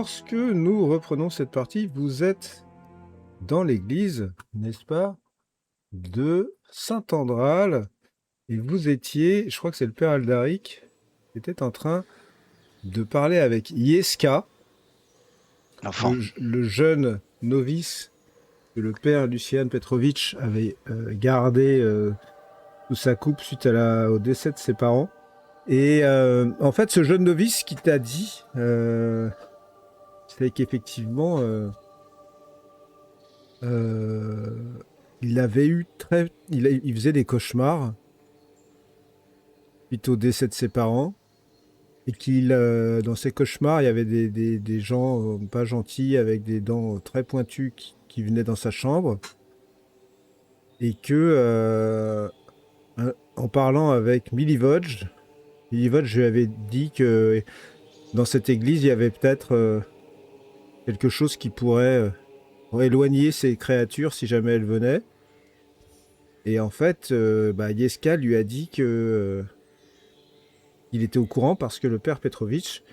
lorsque nous reprenons cette partie, vous êtes dans l'église, n'est-ce pas, de Saint-Andral, et vous étiez, je crois que c'est le père Aldaric, qui était en train de parler avec Yeska, L'enfant. le jeune novice que le père Lucian Petrovitch avait gardé sous sa coupe suite au décès de ses parents. Et en fait, ce jeune novice qui t'a dit, c'est qu'effectivement, il avait eu il faisait des cauchemars suite au décès de ses parents, et dans ces cauchemars, il y avait des gens pas gentils avec des dents très pointues qui venaient dans sa chambre, et que en parlant avec Milivoje lui avait dit que dans cette église, il y avait peut-être quelque chose qui pourrait éloigner ces créatures si jamais elles venaient. Et en fait, Yeska lui a dit que il était au courant parce que le père Petrovitch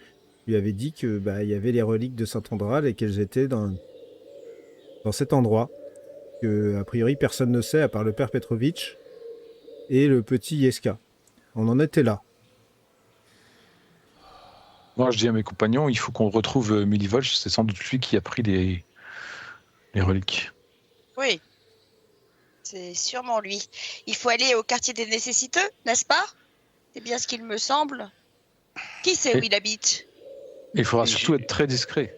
lui avait dit que il y avait les reliques de Saint-Andral et qu'elles étaient dans cet endroit. Que a priori personne ne sait à part le père Petrovitch et le petit Yeska. On en était là. Moi, je dis à mes compagnons, il faut qu'on retrouve Milivoje. C'est sans doute lui qui a pris les reliques. Oui, c'est sûrement lui. Il faut aller au quartier des nécessiteux, n'est-ce pas? C'est bien ce qu'il me semble. Qui sait où il habite? Il faudra surtout être très discret.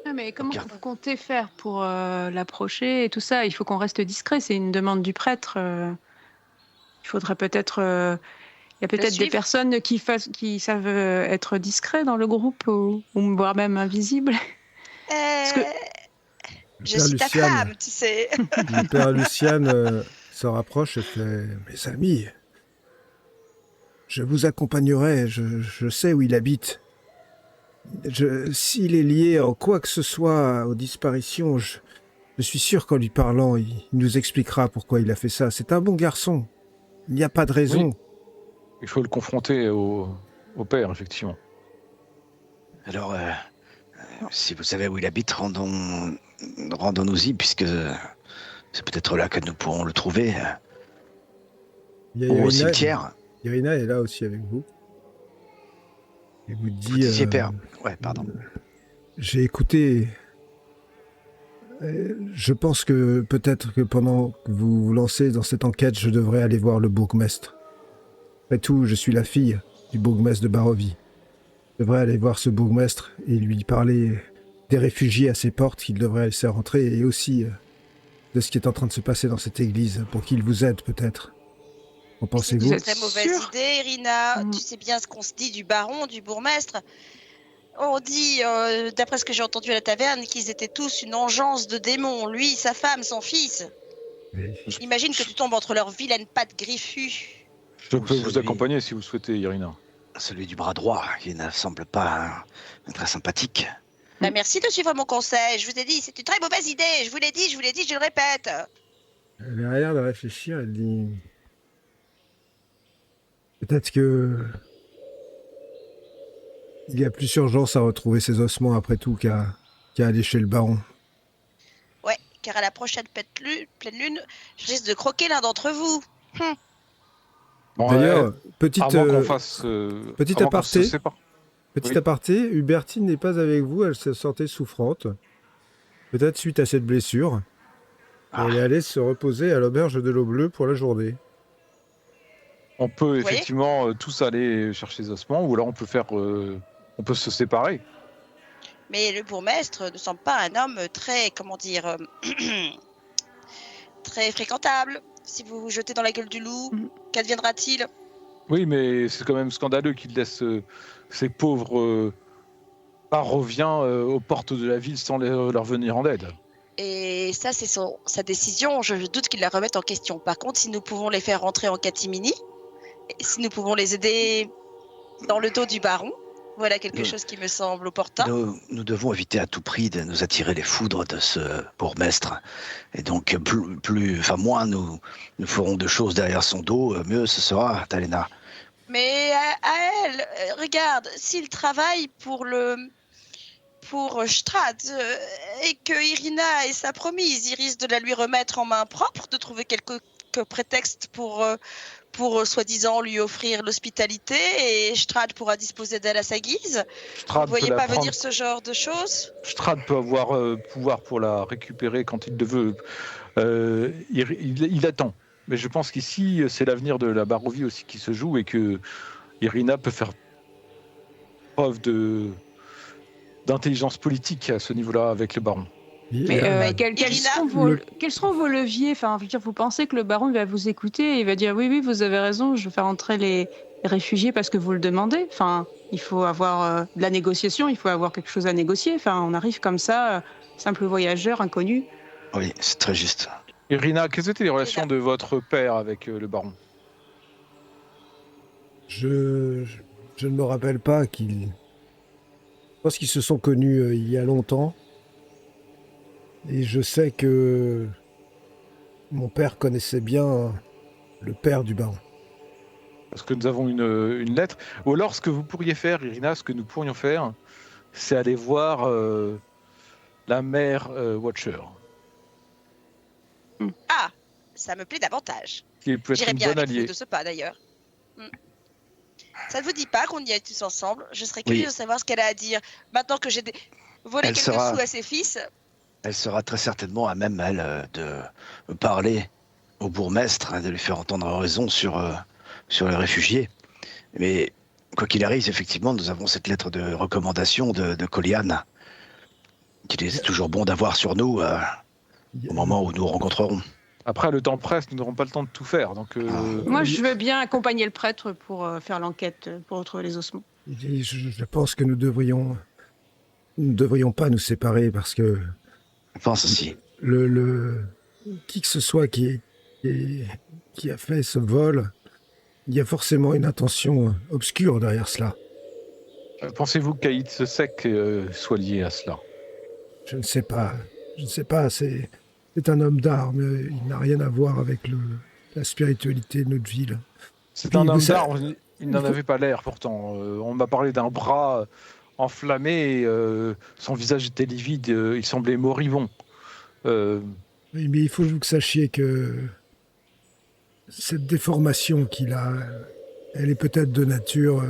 Ah, mais comment vous comptez faire pour l'approcher et tout ça? Il faut qu'on reste discret, c'est une demande du prêtre. Il faudrait peut-être... Il y a peut-être des personnes qui savent être discrets dans le groupe ou voire même invisibles. Je suis ta femme, tu sais. Le père Lucian se rapproche et fait « Mes amis, je vous accompagnerai, je sais où il habite. S'il est lié en quoi que ce soit aux disparitions, je suis sûr qu'en lui parlant, il nous expliquera pourquoi il a fait ça. C'est un bon garçon. Il n'y a pas de raison. Oui. Il faut le confronter au père, effectivement. Alors, si vous savez où il habite, rendons-nous-y, puisque c'est peut-être là que nous pourrons le trouver. Au cimetière. Irina est là aussi avec vous. Et vous dit... père. Ouais, pardon. J'ai écouté... je pense que peut-être que pendant que vous vous lancez dans cette enquête, je devrais aller voir le bourgmestre. Après tout, je suis la fille du bourgmestre de Barovie. Je devrais aller voir ce bourgmestre et lui parler des réfugiés à ses portes qu'il devrait laisser rentrer et aussi de ce qui est en train de se passer dans cette église pour qu'il vous aide peut-être. En pensez-vous? C'est une très mauvaise idée, Irina. Tu sais bien ce qu'on se dit du baron, du bourgmestre. On dit, d'après ce que j'ai entendu à la taverne, qu'ils étaient tous une engeance de démons. Lui, sa femme, son fils. Mais... Imagine que tu tombes entre leurs vilaines pattes griffues. Je peux vous accompagner si vous souhaitez, Irina. Celui du bras droit, qui ne semble pas très sympathique. Merci de suivre mon conseil. Je vous ai dit, c'est une très mauvaise idée. Je vous l'ai dit, je le répète. Elle a l'air de réfléchir, elle dit... Peut-être que... Il y a plus urgence à retrouver ses ossements après tout qu'à aller chez le baron. Ouais, car à la prochaine pleine lune, je risque de croquer l'un d'entre vous. Bon, d'ailleurs, petit aparté, Hubertine n'est pas avec vous, elle se sentait souffrante. Peut-être suite à cette blessure. Elle est allée se reposer à l'auberge de l'Eau Bleue pour la journée. On peut effectivement tous aller chercher les ossements, ou alors on peut se séparer. Mais le bourgmestre ne semble pas un homme très, très fréquentable. Si vous vous jetez dans la gueule du loup, qu'adviendra-t-il? Oui, mais c'est quand même scandaleux qu'il laisse ces pauvres parovien aux portes de la ville sans leur venir en aide. Et ça, c'est sa décision. Je doute qu'il la remette en question. Par contre, si nous pouvons les faire rentrer en catimini, et si nous pouvons les aider dans le dos du baron, voilà quelque chose qui me semble opportun. Nous devons éviter à tout prix de nous attirer les foudres de ce bourgmestre. Et donc, moins nous ferons de choses derrière son dos, mieux ce sera, Talena. Mais à elle, regarde, s'il travaille pour pour Strahd et que Irina est sa promise. Il risque de la lui remettre en main propre, de trouver quelques prétextes pour soi-disant lui offrir l'hospitalité et Strahd pourra disposer d'elle à sa guise. Vous ne voyez pas venir ce genre de choses? Strahd peut avoir pouvoir pour la récupérer quand il le veut. Il attend. Mais je pense qu'ici, c'est l'avenir de la Barovie aussi qui se joue et que Irina peut faire preuve d'intelligence politique à ce niveau-là avec le baron. Mais quels seront vos leviers? Enfin, je veux dire, vous pensez que le baron va vous écouter et il va dire oui, vous avez raison, je vais faire entrer les réfugiés parce que vous le demandez. Enfin, il faut avoir de la négociation, il faut avoir quelque chose à négocier. Enfin, on arrive comme ça, simple voyageur, inconnu. Oui, c'est très juste. Irina, quelles étaient les relations de votre père avec le baron? Je ne me rappelle pas qu'ils... Je pense qu'ils se sont connus il y a longtemps. Et je sais que mon père connaissait bien le père du baron. Parce que nous avons une lettre. Ou alors, ce que vous pourriez faire, Irina, ce que nous pourrions faire, c'est aller voir la mère Watcher. Ah, ça me plaît davantage. Qui peut être J'irais une bien bonne avec alliée. vous de ce pas, d'ailleurs. Ça ne vous dit pas qu'on y aille tous ensemble? Je serais curieuse de savoir ce qu'elle a à dire. Maintenant que j'ai volé quelques sous à ses fils... Elle sera très certainement à même, elle, de parler au bourgmestre, de lui faire entendre raison sur les réfugiés. Mais quoi qu'il arrive, effectivement, nous avons cette lettre de recommandation de Coliane, qu'il est toujours bon d'avoir sur nous au moment où nous rencontrerons. Après, le temps presse, nous n'aurons pas le temps de tout faire. Donc, Moi, je veux bien accompagner le prêtre pour faire l'enquête, pour retrouver les ossements. Je pense que nous ne devrions pas nous séparer parce que... Je pense aussi. Qui que ce soit qui a fait ce vol, il y a forcément une intention obscure derrière cela. Pensez-vous qu'Aïd Sec soit lié à cela? Je ne sais pas. C'est un homme d'art, mais il n'a rien à voir avec la spiritualité de notre ville. C'est un homme d'art, il n'en avait pas l'air pourtant. On m'a parlé d'un bras enflammé, son visage était livide, il semblait moribond. Oui, mais il faut que vous sachiez que cette déformation qu'il a, elle est peut-être de nature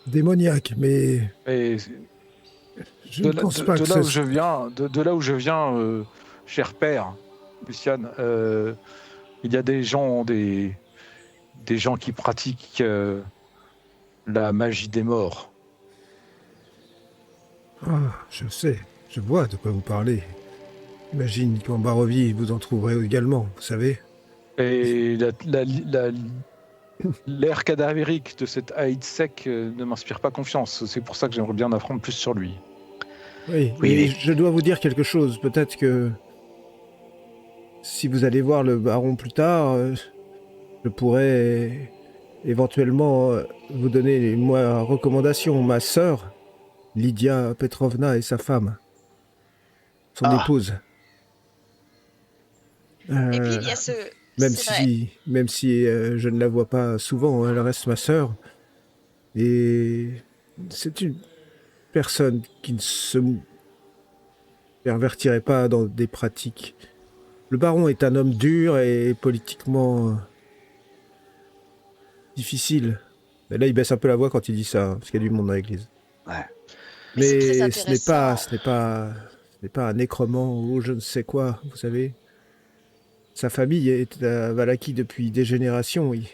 démoniaque, mais je ne pense pas que de là où je viens, cher père, Luciane, il y a des gens qui pratiquent la magie des morts. Ah, je sais, je vois de quoi vous parlez. J'imagine qu'en Barovie, vous en trouverez également, vous savez. Et l'air cadavérique de cet Aïd Sec ne m'inspire pas confiance. C'est pour ça que j'aimerais bien en apprendre plus sur lui. Oui, mais je dois vous dire quelque chose. Peut-être que si vous allez voir le baron plus tard, je pourrais éventuellement vous donner moi recommandation. Ma sœur, Lydia Petrovna, et sa femme, son épouse. Et puis il y a ce... Même si je ne la vois pas souvent, elle reste ma sœur. Et c'est une personne qui ne se pervertirait pas dans des pratiques. Le baron est un homme dur et politiquement difficile. Mais là, il baisse un peu la voix quand il dit ça, parce qu'il y a du monde dans l'église. Ouais. Mais ce n'est pas un nécromant ou je ne sais quoi, vous savez. Sa famille est à Vallaki depuis des générations, oui.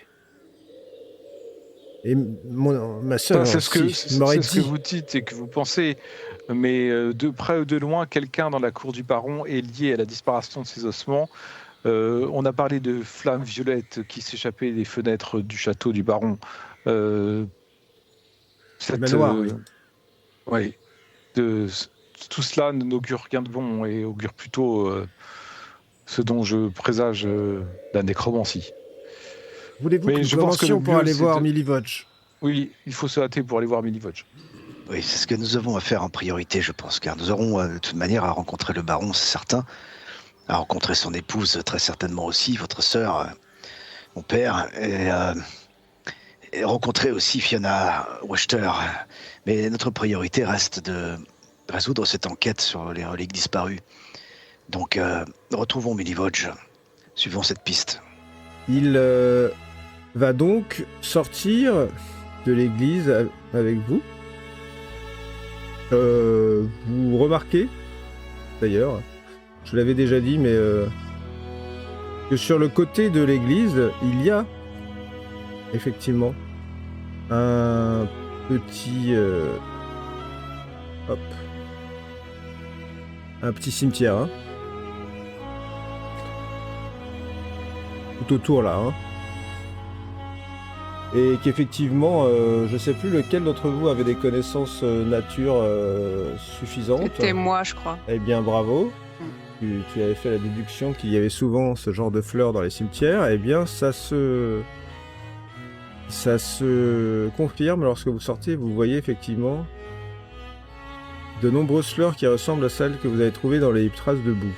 Et ma sœur m'aurait dit... C'est ce que vous dites et que vous pensez, mais de près ou de loin, quelqu'un dans la cour du baron est lié à la disparition de ses ossements. On a parlé de flammes violettes qui s'échappaient des fenêtres du château du baron. Oui. Tout cela n'augure rien de bon et augure plutôt ce dont je présage la nécromancie. Voulez-vous que nous commencions pour aller voir Milivoje? Oui, il faut se hâter pour aller voir Milivoje. Oui, c'est ce que nous avons à faire en priorité, je pense, car nous aurons de toute manière à rencontrer le baron, c'est certain, à rencontrer son épouse, très certainement aussi, votre sœur, mon père, et rencontrer aussi Fiona Wachter. Mais notre priorité reste de résoudre cette enquête sur les reliques disparues. Donc, retrouvons Milivoje. Suivons cette piste. Il va donc sortir de l'église avec vous. Vous remarquez, d'ailleurs, je l'avais déjà dit, mais que sur le côté de l'église, il y a effectivement un petit un petit cimetière, hein. Tout autour là, hein. Et qu'effectivement, je sais plus lequel d'entre vous avait des connaissances nature suffisantes. C'était moi, je crois. Eh bien, bravo. Tu avais fait la déduction qu'il y avait souvent ce genre de fleurs dans les cimetières. Eh bien, ça se confirme lorsque vous sortez. Vous voyez effectivement de nombreuses fleurs qui ressemblent à celles que vous avez trouvées dans les traces de boue.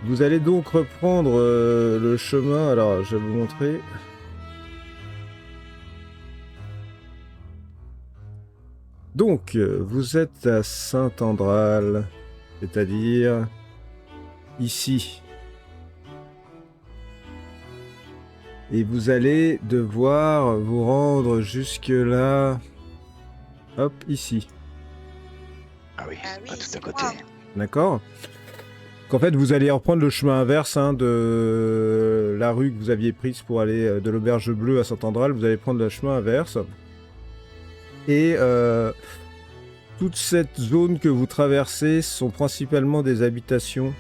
Vous allez donc reprendre le chemin. Alors, je vais vous montrer. Donc, vous êtes à Saint-Andral, c'est-à-dire ici. Et vous allez devoir vous rendre jusque là. Hop, ici. Ah oui, pas tout à c'est côté. moi. D'accord ? Qu'en fait, vous allez reprendre le chemin inverse de la rue que vous aviez prise pour aller de l'Auberge Bleue à Saint-Andral. Vous allez prendre le chemin inverse. Et toute cette zone que vous traversez sont principalement des habitations.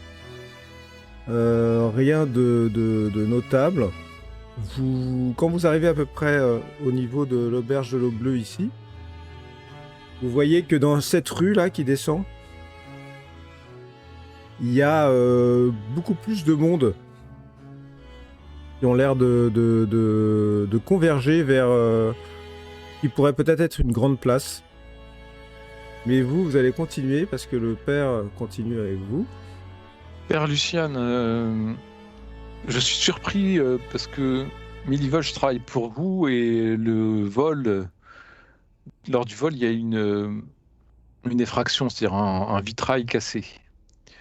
Rien de notable. Quand vous arrivez à peu près au niveau de l'Auberge de l'Eau Bleue ici, vous voyez que dans cette rue là qui descend, il y a beaucoup plus de monde qui ont l'air de converger vers qui pourrait peut-être être une grande place. Mais vous allez continuer parce que le père continue avec vous. Père Lucien, je suis surpris parce que Milivoje travaille pour vous et le vol, lors du vol, il y a une effraction, c'est-à-dire un vitrail cassé.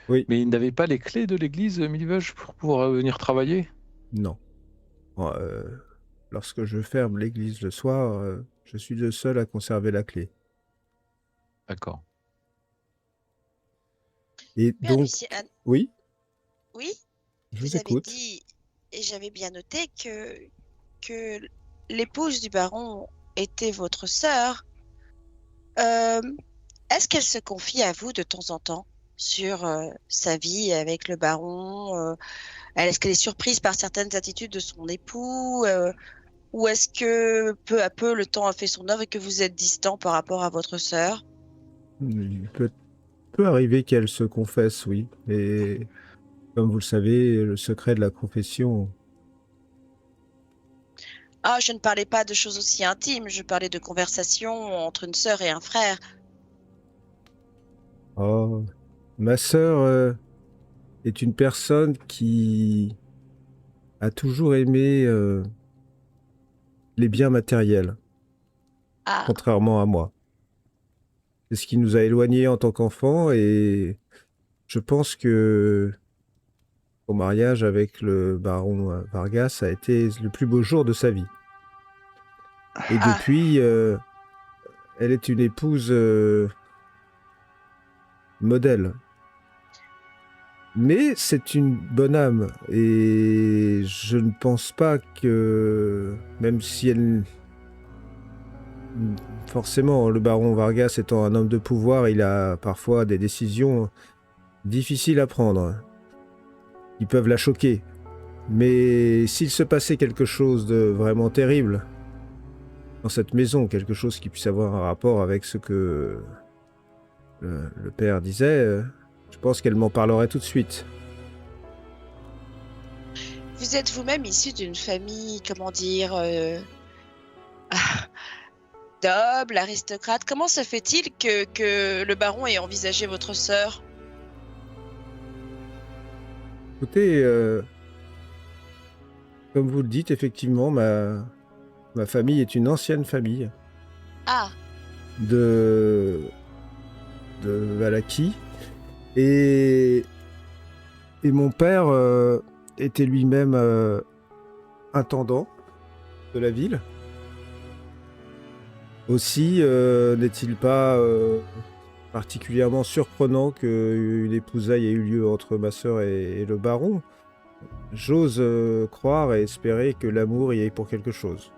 Oui. Mais il n'avait pas les clés de l'église, Milivoje, pour pouvoir venir travailler? Non. Bon, lorsque je ferme l'église le soir, je suis le seul à conserver la clé. D'accord. Et Père donc, Luciane, oui, oui, je vous vous avez écoute. dit, et j'avais bien noté que l'épouse du baron était votre sœur. Est-ce qu'elle se confie à vous de temps en temps sur sa vie avec le baron? Est-ce qu'elle est surprise par certaines attitudes de son époux? Ou est-ce que peu à peu le temps a fait son œuvre et que vous êtes distant par rapport à votre sœur? Il peut arriver qu'elle se confesse, oui. Et comme vous le savez, le secret de la confession... Ah, je ne parlais pas de choses aussi intimes, je parlais de conversations entre une sœur et un frère. Oh, ma sœur est une personne qui a toujours aimé les biens matériels, Ah, contrairement à moi. C'est ce qui nous a éloignés en tant qu'enfants et je pense que son mariage avec le baron Vargas a été le plus beau jour de sa vie. Et ah, depuis, elle est une épouse modèle. Mais c'est une bonne âme et je ne pense pas que, même si elle... Forcément, le baron Vargas étant un homme de pouvoir, il a parfois des décisions difficiles à prendre, qui peuvent la choquer. Mais s'il se passait quelque chose de vraiment terrible dans cette maison, quelque chose qui puisse avoir un rapport avec ce que le père disait, je pense qu'elle m'en parlerait tout de suite. vous êtes vous-même issu d'une famille, comment dire, noble, aristocrate. Comment se fait-il que le baron ait envisagé votre sœur? Écoutez, comme vous le dites, effectivement, Ma famille est une ancienne famille Ah, de Valaki. Et mon père était lui-même intendant de la ville. Aussi, n'est-il pas particulièrement surprenant qu'une épousaille ait eu lieu entre ma sœur et le baron? J'ose croire et espérer que l'amour y est pour quelque chose.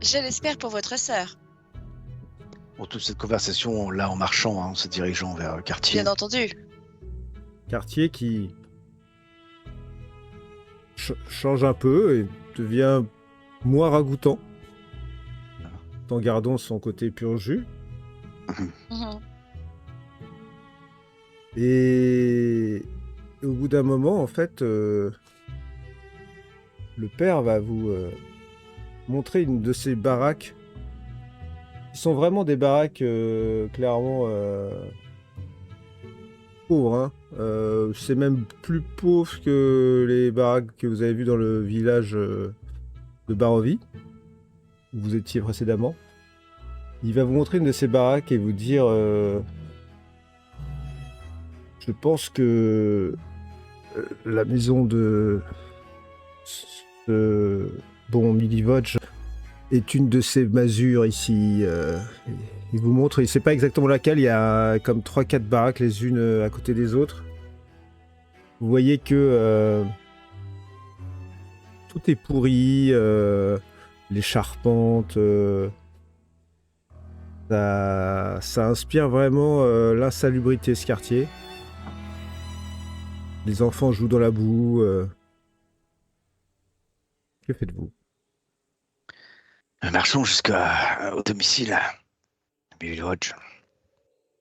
je l'espère pour votre sœur, Pour toute cette conversation, là, en marchant, en se dirigeant vers le quartier. bien entendu. Quartier qui change un peu et devient moins ragoûtant, en gardant son côté pur jus. Mhm. Et au bout d'un moment, en fait, le père va vous montrer une de ces baraques. Qui sont vraiment des baraques clairement pauvres. Hein. C'est même plus pauvre que les baraques que vous avez vues dans le village de Barovie, où vous étiez précédemment. Il va vous montrer une de ces baraques et vous dire je pense que la maison de ce bon Milivoje est une de ces masures ici. Il vous montre, il ne sait pas exactement laquelle, il y a comme 3-4 baraques les unes à côté des autres. Vous voyez que tout est pourri, les charpentes, ça inspire vraiment l'insalubrité, ce quartier. Les enfants jouent dans la boue. Que faites-vous? Marchons jusqu'au domicile de Milivoje.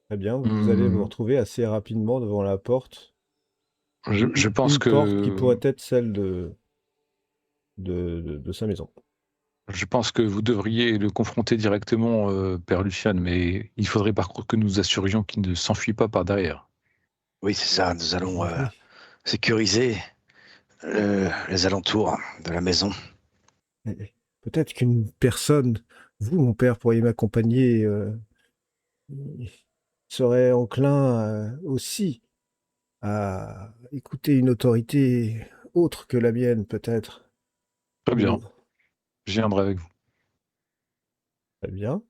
Très bien, vous allez vous retrouver assez rapidement devant la porte. Je pense Une que porte qui pourrait être celle de sa maison. je pense que vous devriez le confronter directement, Père Lucian, mais il faudrait par contre que nous assurions qu'il ne s'enfuit pas par derrière. Oui, c'est ça. Nous allons Oui. sécuriser les alentours de la maison. Peut-être qu'une personne, vous, mon père, pourriez m'accompagner, serait enclin aussi à écouter une autorité autre que la mienne, peut-être. Très bien, Ou- je viendrai avec vous. Très bien.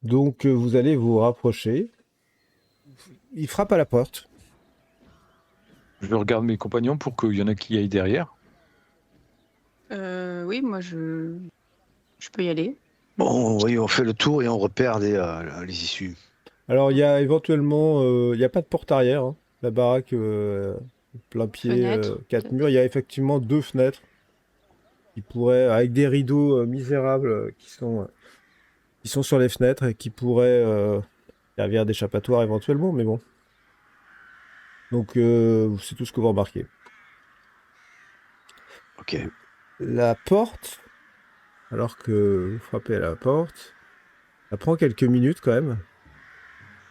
Donc, vous allez vous rapprocher. Il frappe à la porte. Je regarde mes compagnons pour qu'il y en a qui aillent derrière. Oui, moi je peux y aller. Bon, oui, on fait le tour et on repère les issues. Alors, il y a éventuellement, il n'y a pas de porte arrière. Hein. La baraque, plein pied, Fenêtre, 4 peut-être. murs. Il y a effectivement 2 fenêtres qui pourraient, avec des rideaux misérables qui sont sur les fenêtres et qui pourraient servir d'échappatoire éventuellement, mais bon. Donc, c'est tout ce que vous remarquez. Ok. La porte, alors que vous frappez à la porte, ça prend quelques minutes quand même.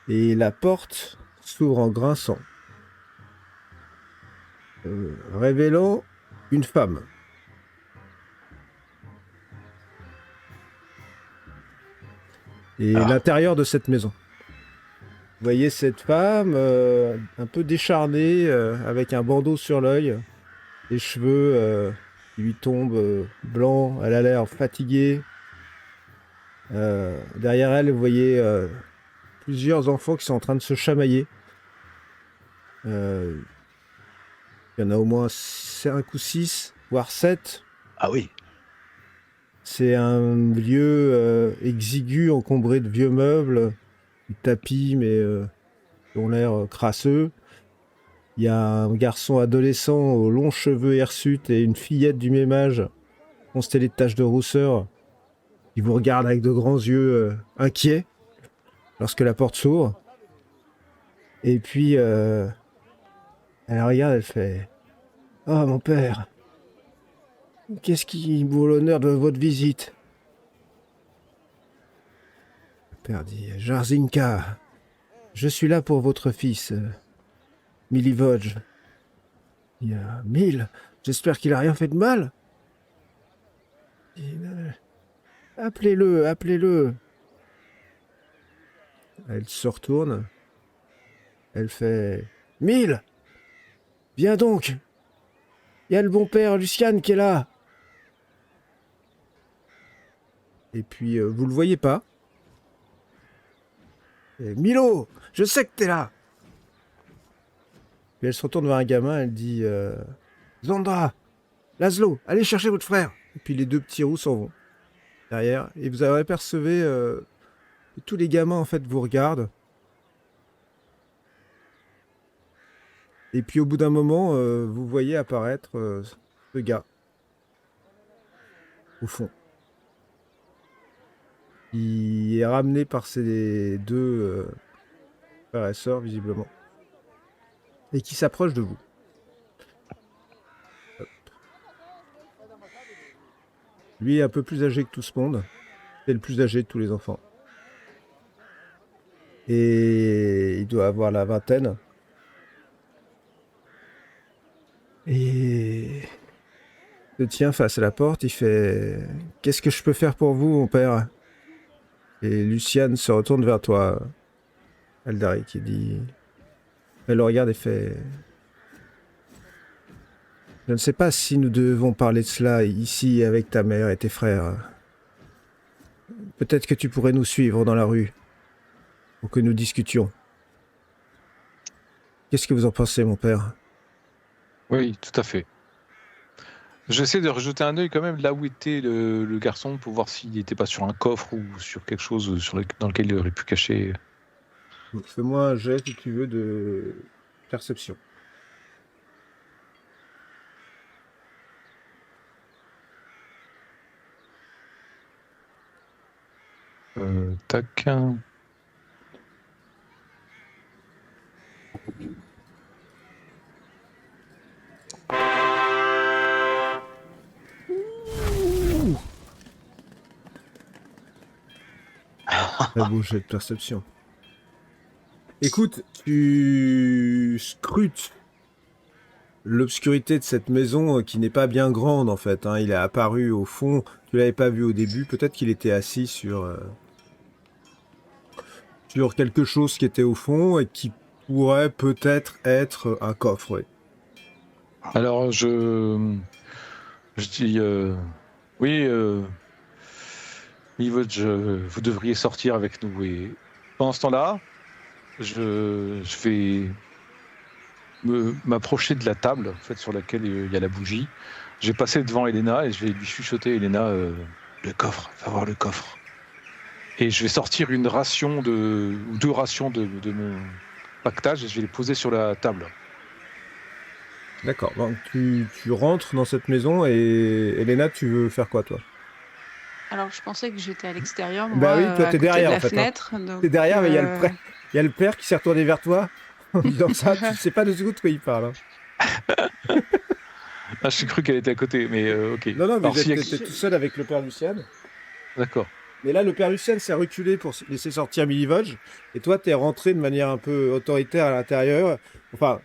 Et la porte s'ouvre en grinçant, révélant une femme. Et l'intérieur de cette maison. Vous voyez cette femme un peu décharnée, avec un bandeau sur l'œil, les cheveux qui lui tombent blancs, elle a l'air fatiguée. Derrière elle, vous voyez plusieurs enfants qui sont en train de se chamailler. Il y en a au moins 5 ou 6, voire 7. Ah oui. C'est un lieu exigu, encombré de vieux meubles, de tapis, mais qui ont l'air crasseux. Il y a un garçon adolescent aux longs cheveux hirsutes et une fillette du même âge, constellée de taches de rousseur, qui vous regarde avec de grands yeux inquiets lorsque la porte s'ouvre. Et puis, elle regarde, elle fait « Ah, mon père, qu'est-ce qui vaut l'honneur de votre visite ?» Le père dit « Jarzinka, je suis là pour votre fils, Milivoje. » Il y a 1000, j'espère qu'il a rien fait de mal. Appelez-le, appelez-le. Elle se retourne. Elle fait... Mille! Viens donc! Il y a le bon père Luciane qui est là! Et puis, vous le voyez pas. Et, Milo! Je sais que t'es là! Puis elle se retourne vers un gamin, elle dit... Zandra! Laszlo! Allez chercher votre frère! Et puis les deux petits roux s'en vont. Derrière. Et vous avez apercevé... que tous les gamins, en fait, vous regardent. Et puis au bout d'un moment, vous voyez apparaître ce gars. Au fond. Il est ramené par ses deux frères et sœurs, visiblement. Et qui s'approche de vous. Hop. Lui est un peu plus âgé que tout ce monde. C'est le plus âgé de tous les enfants. Et il doit avoir la vingtaine. Et il se tient face à la porte, il fait « Qu'est-ce que je peux faire pour vous, mon père ?» Et Luciane se retourne vers toi, Aldari, qui dit... Elle le regarde et fait... Je ne sais pas si nous devons parler de cela ici avec ta mère et tes frères. Peut-être que tu pourrais nous suivre dans la rue pour que nous discutions. Qu'est-ce que vous en pensez, mon père ? Oui, tout à fait. J'essaie de rejeter un œil quand même là où était le garçon pour voir s'il n'était pas sur un coffre ou sur quelque chose dans lequel il aurait pu cacher. Fais-moi un jet, si tu veux, de perception. Tac. Un beau jet de perception. Écoute, tu scrutes l'obscurité de cette maison qui n'est pas bien grande en fait. Hein. Il est apparu au fond, tu l'avais pas vu au début. Peut-être qu'il était assis sur quelque chose qui était au fond et qui pourrait peut-être être un coffre. Oui. Alors je dis oui, Mivoj, vous devriez sortir avec nous. Et pendant ce temps-là, je vais m'approcher de la table en fait, sur laquelle il y a la bougie. Je vais passer devant Elena et je vais lui chuchoter, Elena, le coffre, va voir le coffre. Et je vais sortir une ration ou deux rations de mon pactage et je vais les poser sur la table. D'accord, donc tu rentres dans cette maison et Elena, tu veux faire quoi toi ? Alors, je pensais que j'étais à l'extérieur, moi, Bah oui, toi à t'es côté derrière de la en fait. fenêtre. Hein. Donc, T'es derrière, mais il y a le père qui s'est retourné vers toi en disant ça. Tu sais pas de ce que il parle. Hein. Ah, j'ai cru qu'elle était à côté, mais ok. Non, mais alors, t'étais tout seul avec le père Luciane. D'accord. Mais là, le père Luciane s'est reculé pour laisser sortir Milivoj. Et toi, t'es rentré de manière un peu autoritaire à l'intérieur. Enfin,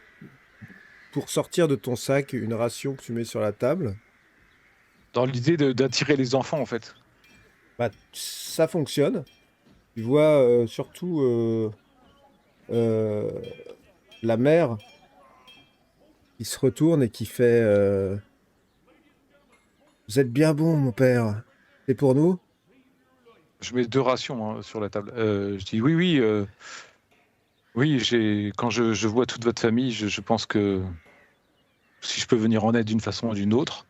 pour sortir de ton sac une ration que tu mets sur la table. Dans l'idée d'attirer les enfants, en fait. Bah, ça fonctionne. Tu vois surtout la mère qui se retourne et qui fait Vous êtes bien bon, mon père. C'est pour nous ? Je mets 2 rations sur la table. Je dis oui. Oui, quand je vois toute votre famille, je pense que si je peux venir en aide d'une façon ou d'une autre.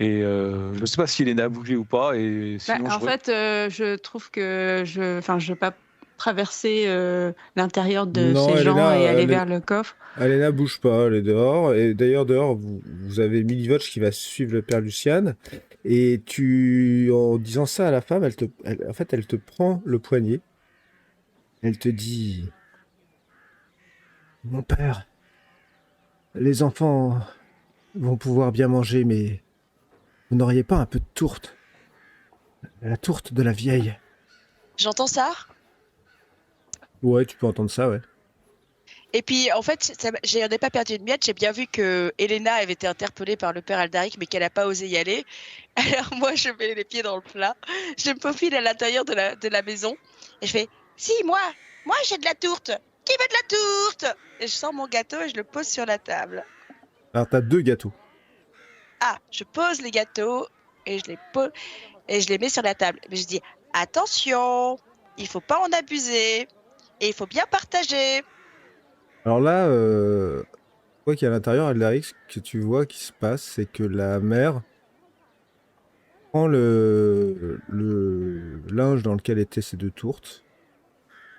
Et je ne sais pas si Elena a bougé ou pas. Et sinon, en fait, je trouve que je ne veux pas traverser l'intérieur de Non, ces gens Elena, et aller vers le coffre. Elena bouge pas, elle est dehors. Et d'ailleurs, dehors, vous avez Milivoj qui va suivre le père Luciane. Et en disant ça à la femme, elle te prend le poignet. Elle te dit Mon père, les enfants vont pouvoir bien manger, mais vous n'auriez pas un peu de tourte ? La tourte de la vieille. J'entends ça. Ouais, tu peux entendre ça, ouais. Et puis, en fait, j'en ai pas perdu une miette. J'ai bien vu que Elena avait été interpellée par le père Aldaric, mais qu'elle n'a pas osé y aller. Alors, moi, je mets les pieds dans le plat. Je me faufile à l'intérieur de la maison. Et je fais, si, moi, j'ai de la tourte. Qui veut de la tourte? Et je sors mon gâteau et je le pose sur la table. Alors, t'as 2 gâteaux. Ah, je pose les gâteaux et je les mets sur la table. Mais je dis, attention, il faut pas en abuser. Et il faut bien partager. Alors là, quoi qu'il y a à l'intérieur, Aldaric, ce que tu vois qui se passe, c'est que la mère prend le linge dans lequel étaient ces 2 tourtes,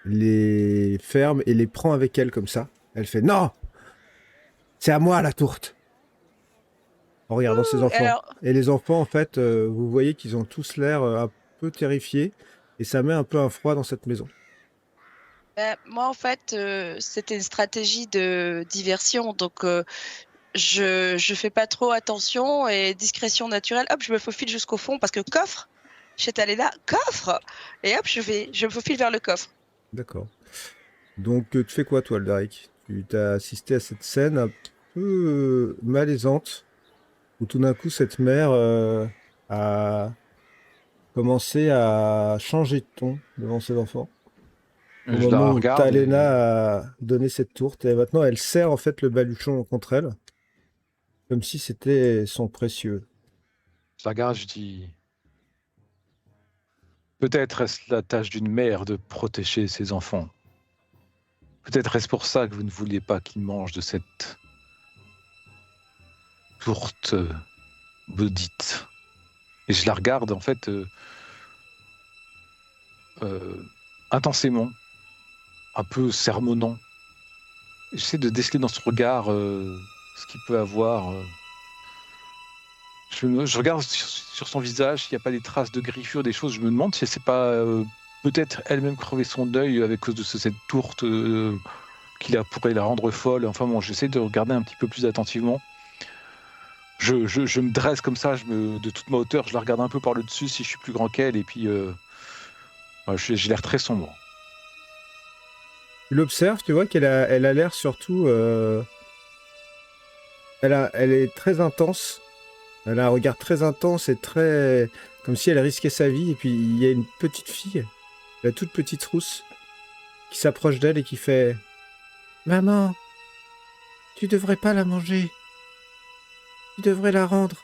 les ferme et les prend avec elle comme ça. Elle fait « Non! C'est à moi la tourte !» en regardant ses enfants. Alors, Et les enfants, en fait, vous voyez qu'ils ont tous l'air un peu terrifiés et ça met un peu un froid dans cette maison. moi, en fait, c'était une stratégie de diversion. Donc, je fais pas trop attention et discrétion naturelle. Hop, je me faufile jusqu'au fond parce que coffre, j'étais allée là, coffre! Et hop, je me faufile vers le coffre. D'accord. Donc, tu fais quoi, toi, Aldaric? Tu t'as assisté à cette scène un peu malaisante où tout d'un coup, cette mère a commencé à changer de ton devant ses enfants. Au Je la moment où regarde. Talena a donné cette tourte, et maintenant elle serre en fait le baluchon contre elle, comme si c'était son précieux. Je la regarde, je dis. Peut-être est-ce la tâche d'une mère de protéger ses enfants. Peut-être est-ce pour ça que vous ne vouliez pas qu'ils mangent de cette tourte maudite. Et je la regarde en fait intensément, un peu sermonnant. J'essaie de déceler dans son regard ce qu'il peut avoir. Je regarde sur son visage s'il n'y a pas des traces de griffures, des choses. Je me demande si c'est pas peut-être elle-même crever son œil avec cause de cette tourte pourrait la rendre folle. Enfin bon, j'essaie de regarder un petit peu plus attentivement. Je me dresse comme ça, de toute ma hauteur, je la regarde un peu par le dessus si je suis plus grand qu'elle, et puis j'ai l'air très sombre. Tu l'observes, tu vois qu'elle elle a l'air surtout... elle est très intense. Elle a un regard très intense et très... comme si elle risquait sa vie. Et puis il y a une petite fille, la toute petite rousse, qui s'approche d'elle et qui fait « Maman, tu devrais pas la manger. Tu devrais la rendre. »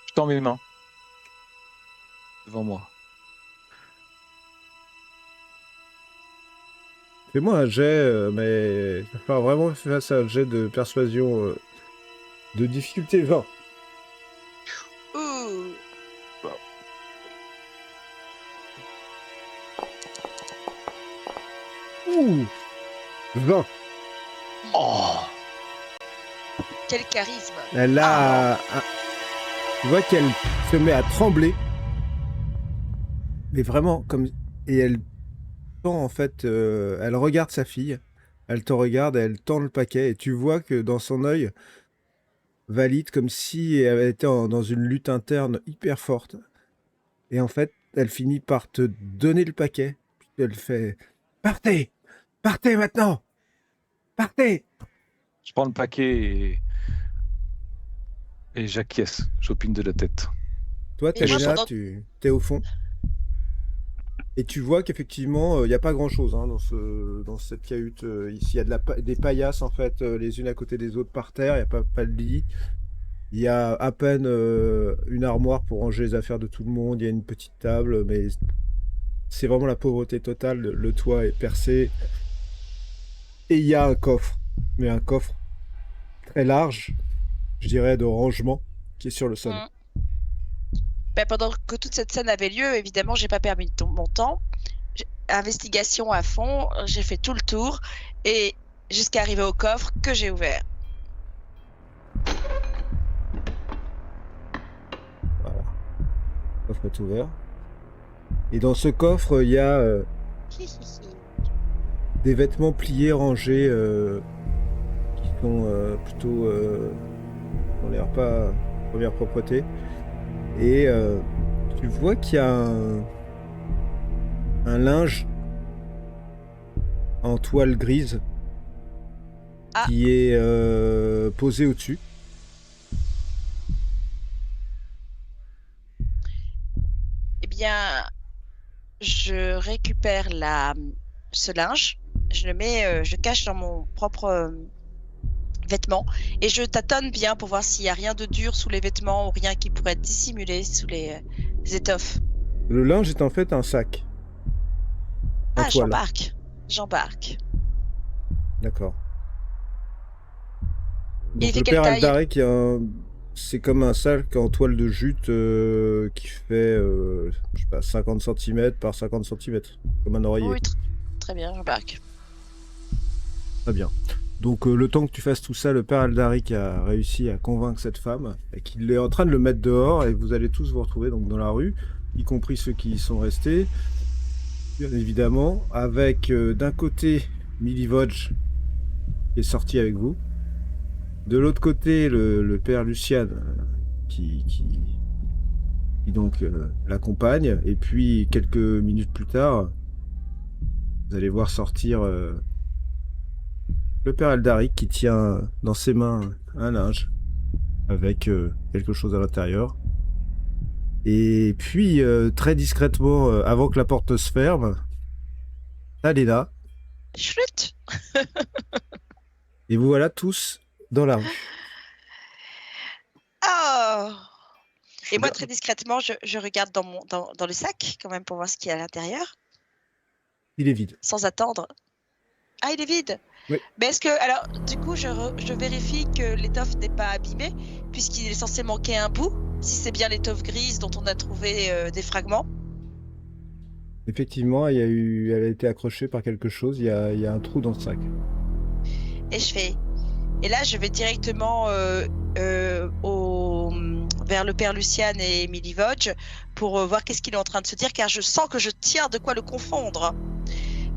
Je tends mes mains devant moi. Fais-moi un jet, mais... Enfin, vraiment, fais un jet de persuasion de difficulté 20. Ouh. Ouh 20. Oh, Quel charisme! Elle a... Tu vois qu'elle se met à trembler. Mais vraiment, comme... Et elle tend, en fait... elle regarde sa fille. Elle te regarde, elle tend le paquet. Et tu vois que dans son œil, valide comme si elle était dans une lutte interne hyper forte. Et en fait, elle finit par te donner le paquet. Puis elle fait « Partez! Partez maintenant! Partez !» Je prends le paquet et j'acquiesce, j'opine de la tête. Toi, Et moi, Talena, pendant- tu es au fond. Et tu vois qu'effectivement, il n'y a pas grand-chose hein, dans cette cahute. Ici, il y a des paillasses, en fait, les unes à côté des autres par terre. Il n'y a pas de lit. Il y a à peine une armoire pour ranger les affaires de tout le monde. Il y a une petite table, mais c'est vraiment la pauvreté totale. Le toit est percé. Et il y a un coffre. Mais un coffre très large, je dirais, de rangement, qui est sur le sol. Ben, pendant que toute cette scène avait lieu, évidemment, j'ai pas perdu mon temps. Investigation à fond, j'ai fait tout le tour et jusqu'à arriver au coffre que j'ai ouvert. Voilà. Le coffre est ouvert. Et dans ce coffre, il y a des vêtements pliés, rangés, qui sont plutôt... n'ont l'air pas première propreté. Et tu vois qu'il y a un linge en toile grise qui est posée au-dessus. Eh bien, je récupère ce linge, je le mets, je cache dans mon propre vêtement et je tâtonne bien pour voir s'il n'y a rien de dur sous les vêtements ou rien qui pourrait être dissimulé sous les étoffes. Le linge est en fait un sac. En toile. J'embarque. D'accord. Il Donc fait le quelle père taille? Aldaric, c'est comme un sac en toile de jute qui fait je sais pas, 50 cm par 50 cm, comme un oreiller. Oui, très bien, j'embarque. Très bien. Donc le temps que tu fasses tout ça, le père Aldaric a réussi à convaincre cette femme et qu'il est en train de le mettre dehors et vous allez tous vous retrouver donc dans la rue, y compris ceux qui y sont restés, bien évidemment, avec d'un côté Milivoje qui est sorti avec vous, de l'autre côté le père Lucian qui donc l'accompagne, et puis quelques minutes plus tard, vous allez voir sortir le père Aldaric qui tient dans ses mains un linge avec quelque chose à l'intérieur. Et puis, très discrètement, avant que la porte se ferme, elle est là. Chut. Et vous voilà tous dans la rue. Oh. Et moi, très discrètement, je regarde dans le sac, quand même, pour voir ce qu'il y a à l'intérieur. Il est vide. Sans attendre. Ah, il est vide. Oui. Mais est-ce que... Alors, du coup, je vérifie que l'étoffe n'est pas abîmée, puisqu'il est censé manquer un bout, si c'est bien l'étoffe grise dont on a trouvé des fragments. Effectivement, elle a été accrochée par quelque chose. Il y a un trou dans le sac. Et là, je vais directement vers le père Lucian et Milivoje pour voir qu'est-ce qu'il est en train de se dire, car je sens que je tiens de quoi le confondre.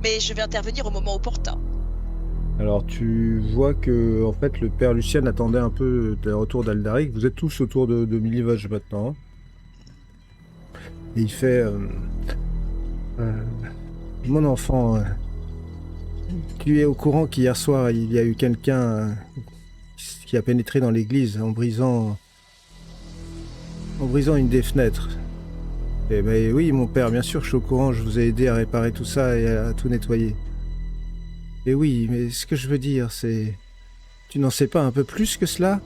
Mais je vais intervenir au moment opportun. Alors, tu vois que en fait, le père Lucian attendait un peu le retour d'Aldaric. Vous êtes tous autour de Milivoje maintenant. Et il fait... mon enfant, tu es au courant qu'hier soir, il y a eu quelqu'un qui a pénétré dans l'église en brisant une des fenêtres. Eh ben oui, mon père, bien sûr, je suis au courant, je vous ai aidé à réparer tout ça et à tout nettoyer. Et oui, mais ce que je veux dire, c'est... Tu n'en sais pas un peu plus que cela?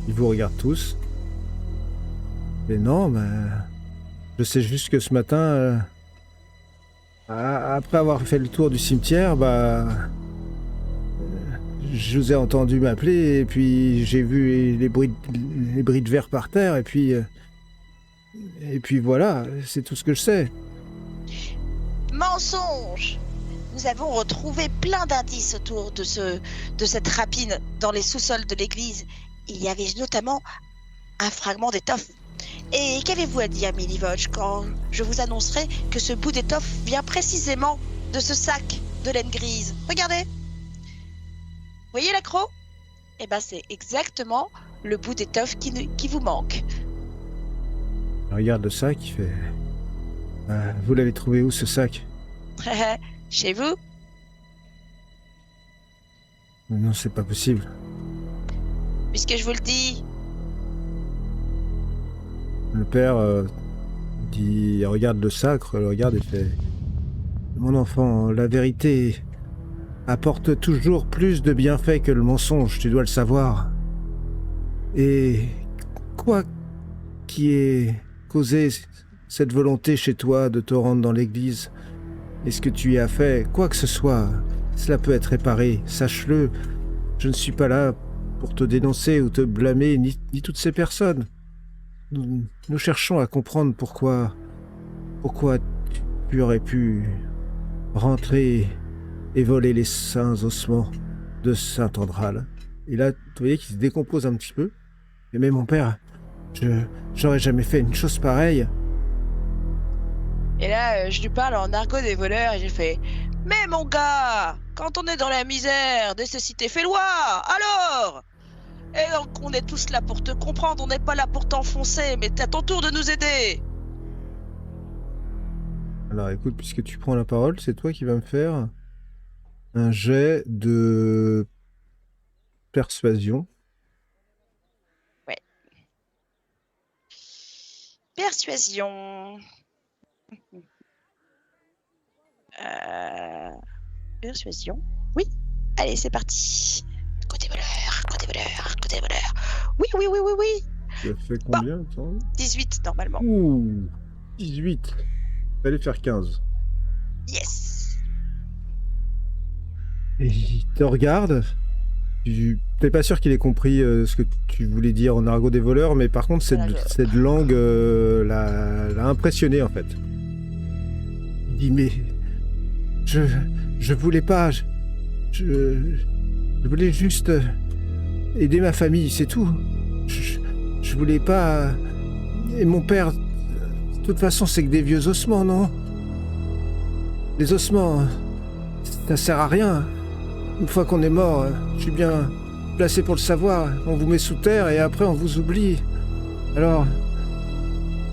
Ils vous regardent tous. Mais non, je sais juste que ce matin, après avoir fait le tour du cimetière, je vous ai entendu m'appeler et puis j'ai vu les bris de verre par terre et puis voilà, c'est tout ce que je sais. Mensonge! Nous avons retrouvé plein d'indices autour de cette rapine dans les sous-sols de l'église. Il y avait notamment un fragment d'étoffe. Et qu'avez-vous à dire, Milivoje, quand je vous annoncerai que ce bout d'étoffe vient précisément de ce sac de laine grise? Regardez! Voyez l'accroc? Eh ben, c'est exactement le bout d'étoffe qui vous manque. Regarde le sac, il fait... vous l'avez trouvé où, ce sac? Chez vous? Non, c'est pas possible. Puisque je vous le dis. Le père il regarde le sac, le regarde et fait... Mon enfant, la vérité apporte toujours plus de bienfaits que le mensonge, tu dois le savoir. Et quoi qui ait causé cette volonté chez toi de te rendre dans l'église, et ce que tu y as fait, quoi que ce soit, cela peut être réparé, sache-le. Je ne suis pas là pour te dénoncer ou te blâmer, ni toutes ces personnes. Nous cherchons à comprendre pourquoi tu aurais pu rentrer et voler les saints ossements de Saint Andral. Et là, vous voyez qu'il se décompose un petit peu. Mais mon père, j'aurais jamais fait une chose pareille. Et là, je lui parle en argot des voleurs et j'ai fait « Mais mon gars, quand on est dans la misère, nécessité fait loi, alors !» Et donc, on est tous là pour te comprendre, on n'est pas là pour t'enfoncer, mais t'es à ton tour de nous aider. Alors écoute, puisque tu prends la parole, c'est toi qui vas me faire un jet de persuasion. Persuasion. Persuasion. Oui. Allez, c'est parti. Côté voleur, côté voleur, côté voleur. Oui, oui, oui, oui, oui. Tu as fait combien, attends 18 normalement. Ouh, 18. Fallait faire 15. Yes. Et il te regarde. T'es pas sûr qu'il ait compris ce que tu voulais dire en argot des voleurs, mais par contre, cette langue l'a impressionné, en fait. Il dit, mais... Je voulais pas... Je voulais juste aider ma famille, c'est tout. Je voulais pas... Et mon père... De toute façon, c'est que des vieux ossements, non? Les ossements... Ça sert à rien. Une fois qu'on est mort, je suis bien placé pour le savoir. On vous met sous terre et après on vous oublie. Alors...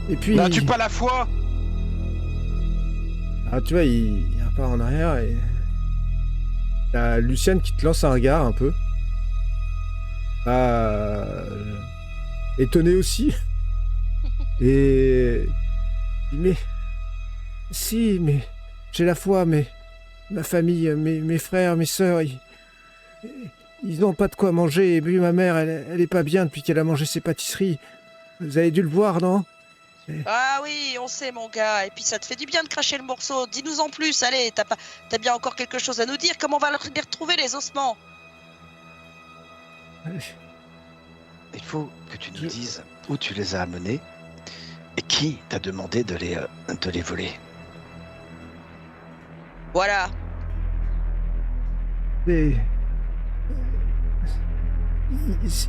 Et puis... N'as-tu pas la foi? Ah, tu vois, il repart en arrière et... T'as Luciane qui te lance un regard un peu. Étonné aussi. Et... Mais... Si, mais... J'ai la foi, mais... Ma famille, mes frères, mes sœurs, ils n'ont pas de quoi manger. Et puis ma mère, elle est pas bien depuis qu'elle a mangé ses pâtisseries. Vous avez dû le voir, non? Ah oui, on sait mon gars. Et puis ça te fait du bien de cracher le morceau. Dis-nous en plus, allez, t'as bien encore quelque chose à nous dire. Comment on va les retrouver, les ossements? Il faut que tu nous dises où tu les as amenés et qui t'a demandé de les voler. Voilà. Mais...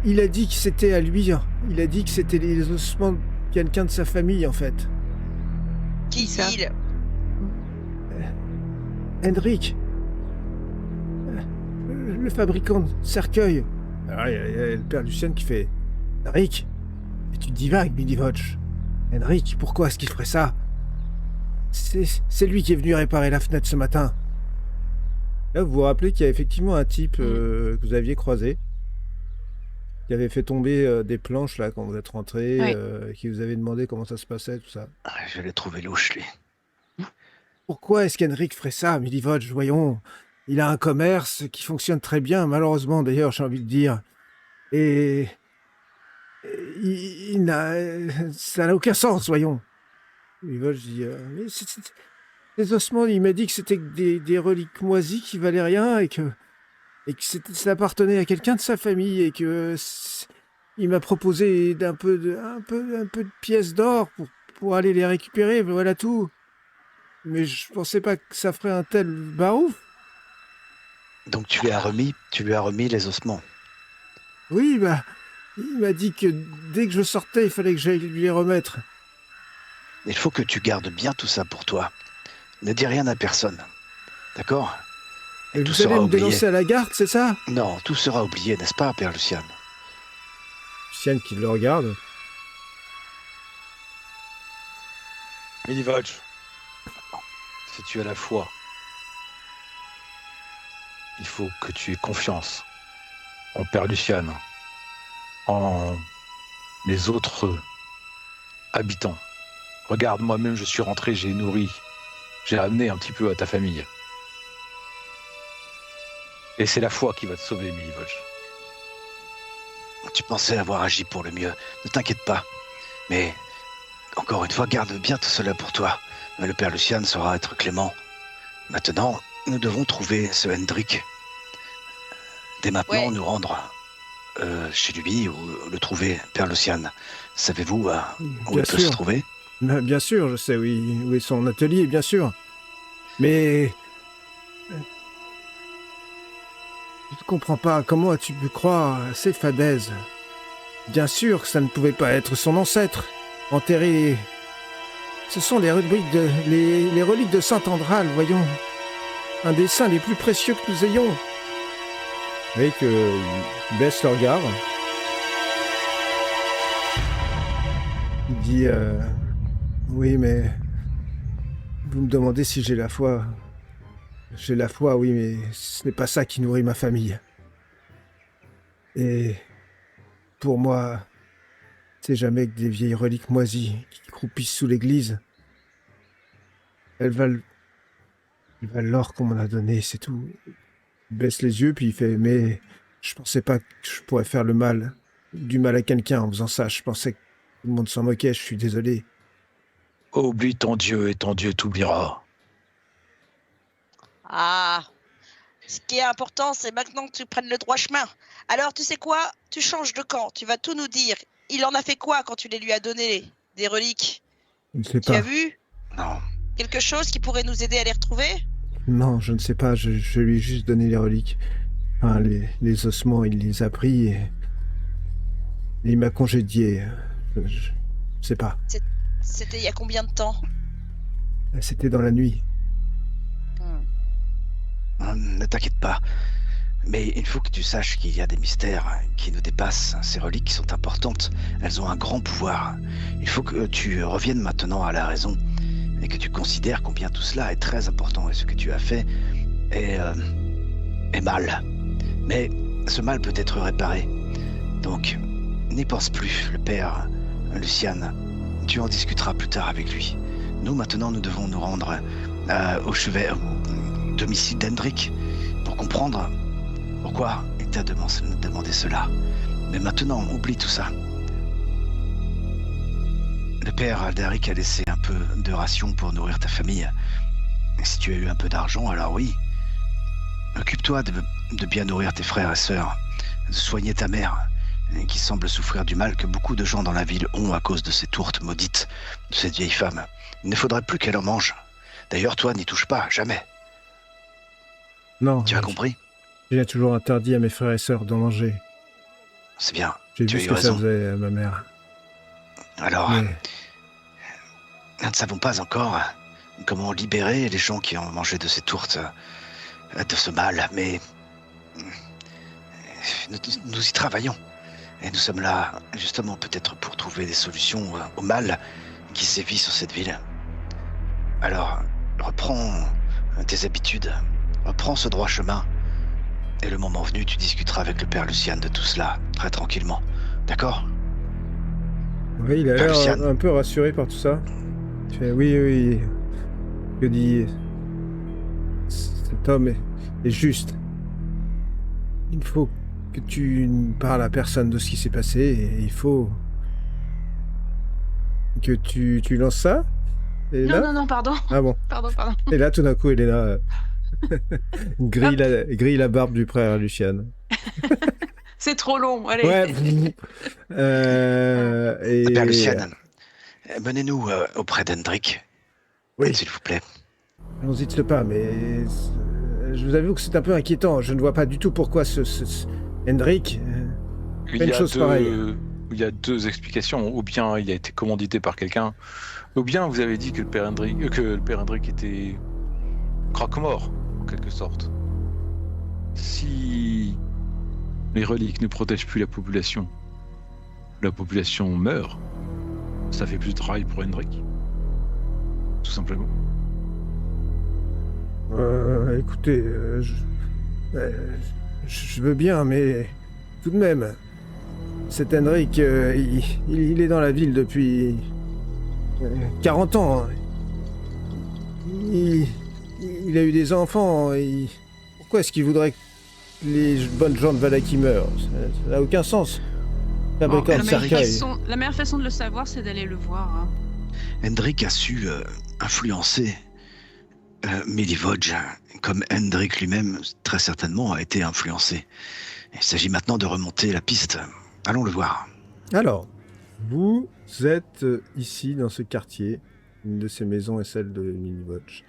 Il a dit que c'était à lui. Hein. Il a dit que c'était les ossements de quelqu'un de sa famille, en fait. Qui ça? il? Hendrik. Le fabricant de cercueils. Alors, il y a le père Lucien qui fait... Hendrik, mais tu divagues, Milivoje. Hendrik, pourquoi est-ce qu'il ferait ça? C'est lui qui est venu réparer la fenêtre ce matin. Là, vous vous rappelez qu'il y a effectivement un type que vous aviez croisé, qui avait fait tomber des planches là quand vous êtes rentré, Oui. qui vous avait demandé comment ça se passait, tout ça. Je l'ai trouvé louche, lui. Pourquoi est-ce qu'Henrik ferait ça, Milivoje? Voyons, il a un commerce qui fonctionne très bien, malheureusement d'ailleurs, j'ai envie de dire. Et... Ça n'a aucun sens, voyons. Milivoje dit... mais les ossements, il m'a dit que c'était des reliques moisies qui valaient rien et que ça appartenait à quelqu'un de sa famille et que il m'a proposé un peu de pièces d'or pour aller les récupérer, voilà tout. Mais je pensais pas que ça ferait un tel barouf. Donc tu lui as remis les ossements. Oui, bah, il m'a dit que dès que je sortais, il fallait que j'aille lui les remettre. Il faut que tu gardes bien tout ça pour toi. Ne dis rien à personne. D'accord? Et vous allez me dénoncer à la garde, c'est ça? Non, tout sera oublié, n'est-ce pas, Père Lucien? Lucien qui le regarde. Milivoje, si tu as la foi, il faut que tu aies confiance en Père Lucien, en les autres habitants. Regarde, moi-même, je suis rentré, j'ai nourri, j'ai amené un petit peu à ta famille. Et c'est la foi qui va te sauver, Milivoje. Tu pensais avoir agi pour le mieux. Ne t'inquiète pas. Mais, encore une fois, garde bien tout cela pour toi. Mais le Père Lucien saura être clément. Maintenant, nous devons trouver ce Hendrik. Dès maintenant, nous rendre chez lui ou le trouver, Père Lucien. Savez-vous où il peut se trouver? Bien sûr, je sais où est son atelier, bien sûr. Mais... Je ne comprends pas, comment as-tu pu croire à ces fadaises? Bien sûr que ça ne pouvait pas être son ancêtre, enterré... Ce sont les reliques de Saint Andral, voyons. Un des saints les plus précieux que nous ayons. Vous voyez qu'il baisse le regard. Il dit... Oui, mais... Vous me demandez si j'ai la foi. J'ai la foi, oui, mais ce n'est pas ça qui nourrit ma famille. Et pour moi, c'est jamais que des vieilles reliques moisies qui croupissent sous l'église. Elles valent l'or qu'on m'en a donné, c'est tout. Il baisse les yeux, puis il fait « Mais je pensais pas que je pourrais faire du mal à quelqu'un en faisant ça. Je pensais que tout le monde s'en moquait, je suis désolé. » Oublie ton Dieu et ton Dieu t'oubliera. Ah, ce qui est important, c'est maintenant que tu prennes le droit chemin. Alors, tu sais quoi? Tu changes de camp, tu vas tout nous dire. Il en a fait quoi quand tu les lui as donné, des reliques? Je ne sais Tu pas. as vu Non. quelque chose qui pourrait nous aider à les retrouver? Non, je ne sais pas, je lui ai juste donné les reliques. Enfin, les ossements, il les a pris et il m'a congédié. Je sais pas. C'était il y a combien de temps? C'était dans la nuit. Ne t'inquiète pas. Mais il faut que tu saches qu'il y a des mystères qui nous dépassent. Ces reliques sont importantes. Elles ont un grand pouvoir. Il faut que tu reviennes maintenant à la raison et que tu considères combien tout cela est très important et ce que tu as fait est mal. Mais ce mal peut être réparé. Donc, n'y pense plus, le père Lucian. Tu en discuteras plus tard avec lui. Nous, maintenant, nous devons nous rendre au domicile d'Hendrik pour comprendre pourquoi il t'a demandé cela. Mais maintenant, oublie tout ça. Le père Aldaric a laissé un peu de ration pour nourrir ta famille. Et si tu as eu un peu d'argent, alors oui. Occupe-toi de bien nourrir tes frères et sœurs, de soigner ta mère, qui semble souffrir du mal que beaucoup de gens dans la ville ont à cause de ces tourtes maudites de cette vieille femme. Il ne faudrait plus qu'elle en mange. D'ailleurs, toi, n'y touche pas, jamais. Non. Tu as compris? J'ai toujours interdit à mes frères et sœurs d'en manger. C'est bien. J'ai Tu vu as ce eu que ça raison. faisait à ma mère. Alors, Mais nous ne savons pas encore comment libérer les gens qui ont mangé de ces tourtes, de ce mal, mais nous y travaillons. Et nous sommes là, justement, peut-être pour trouver des solutions au mal qui sévit sur cette ville. Alors, reprends tes habitudes, reprends ce droit chemin, et le moment venu, tu discuteras avec le père Lucian de tout cela, très tranquillement. D'accord? oui, il a Père l'air Lucian. un peu rassuré par tout ça. Il fait oui, oui. Que dit cet homme est juste. Il faut que tu ne parles à personne de ce qui s'est passé et il faut que tu lances ça. Et là, Non, pardon. ah bon. Pardon. Et là, tout d'un coup, Elena grille la barbe du frère Lucian. C'est trop long, allez. Ouais. Et... Père Lucian, menez-nous auprès d'Hendrik, Oui. s'il vous plaît. N'hésite pas, mais je vous avoue que c'est un peu inquiétant. Je ne vois pas du tout pourquoi Hendrik fait une chose pareille. Il y a deux explications. Ou bien il a été commandité par quelqu'un, ou bien vous avez dit que le père Hendrik était croque-mort, en quelque sorte. Si les reliques ne protègent plus la population meurt, ça fait plus de travail pour Hendrik. Tout simplement. Écoutez, je veux bien, mais tout de même, cet Hendrik, il est dans la ville depuis 40 ans. Il a eu des enfants. Pourquoi est-ce qu'il voudrait que les bonnes gens de Vallaki meurent? Ça n'a aucun sens. Fabricant de cercueil. La meilleure façon de le savoir, c'est d'aller le voir. Hein. Hendrik a su influencer Milivoje, comme Hendrik lui-même, très certainement, a été influencé. Il s'agit maintenant de remonter la piste. Allons le voir. Alors, vous êtes ici, dans ce quartier. Une de ces maisons est celle de Milivoje.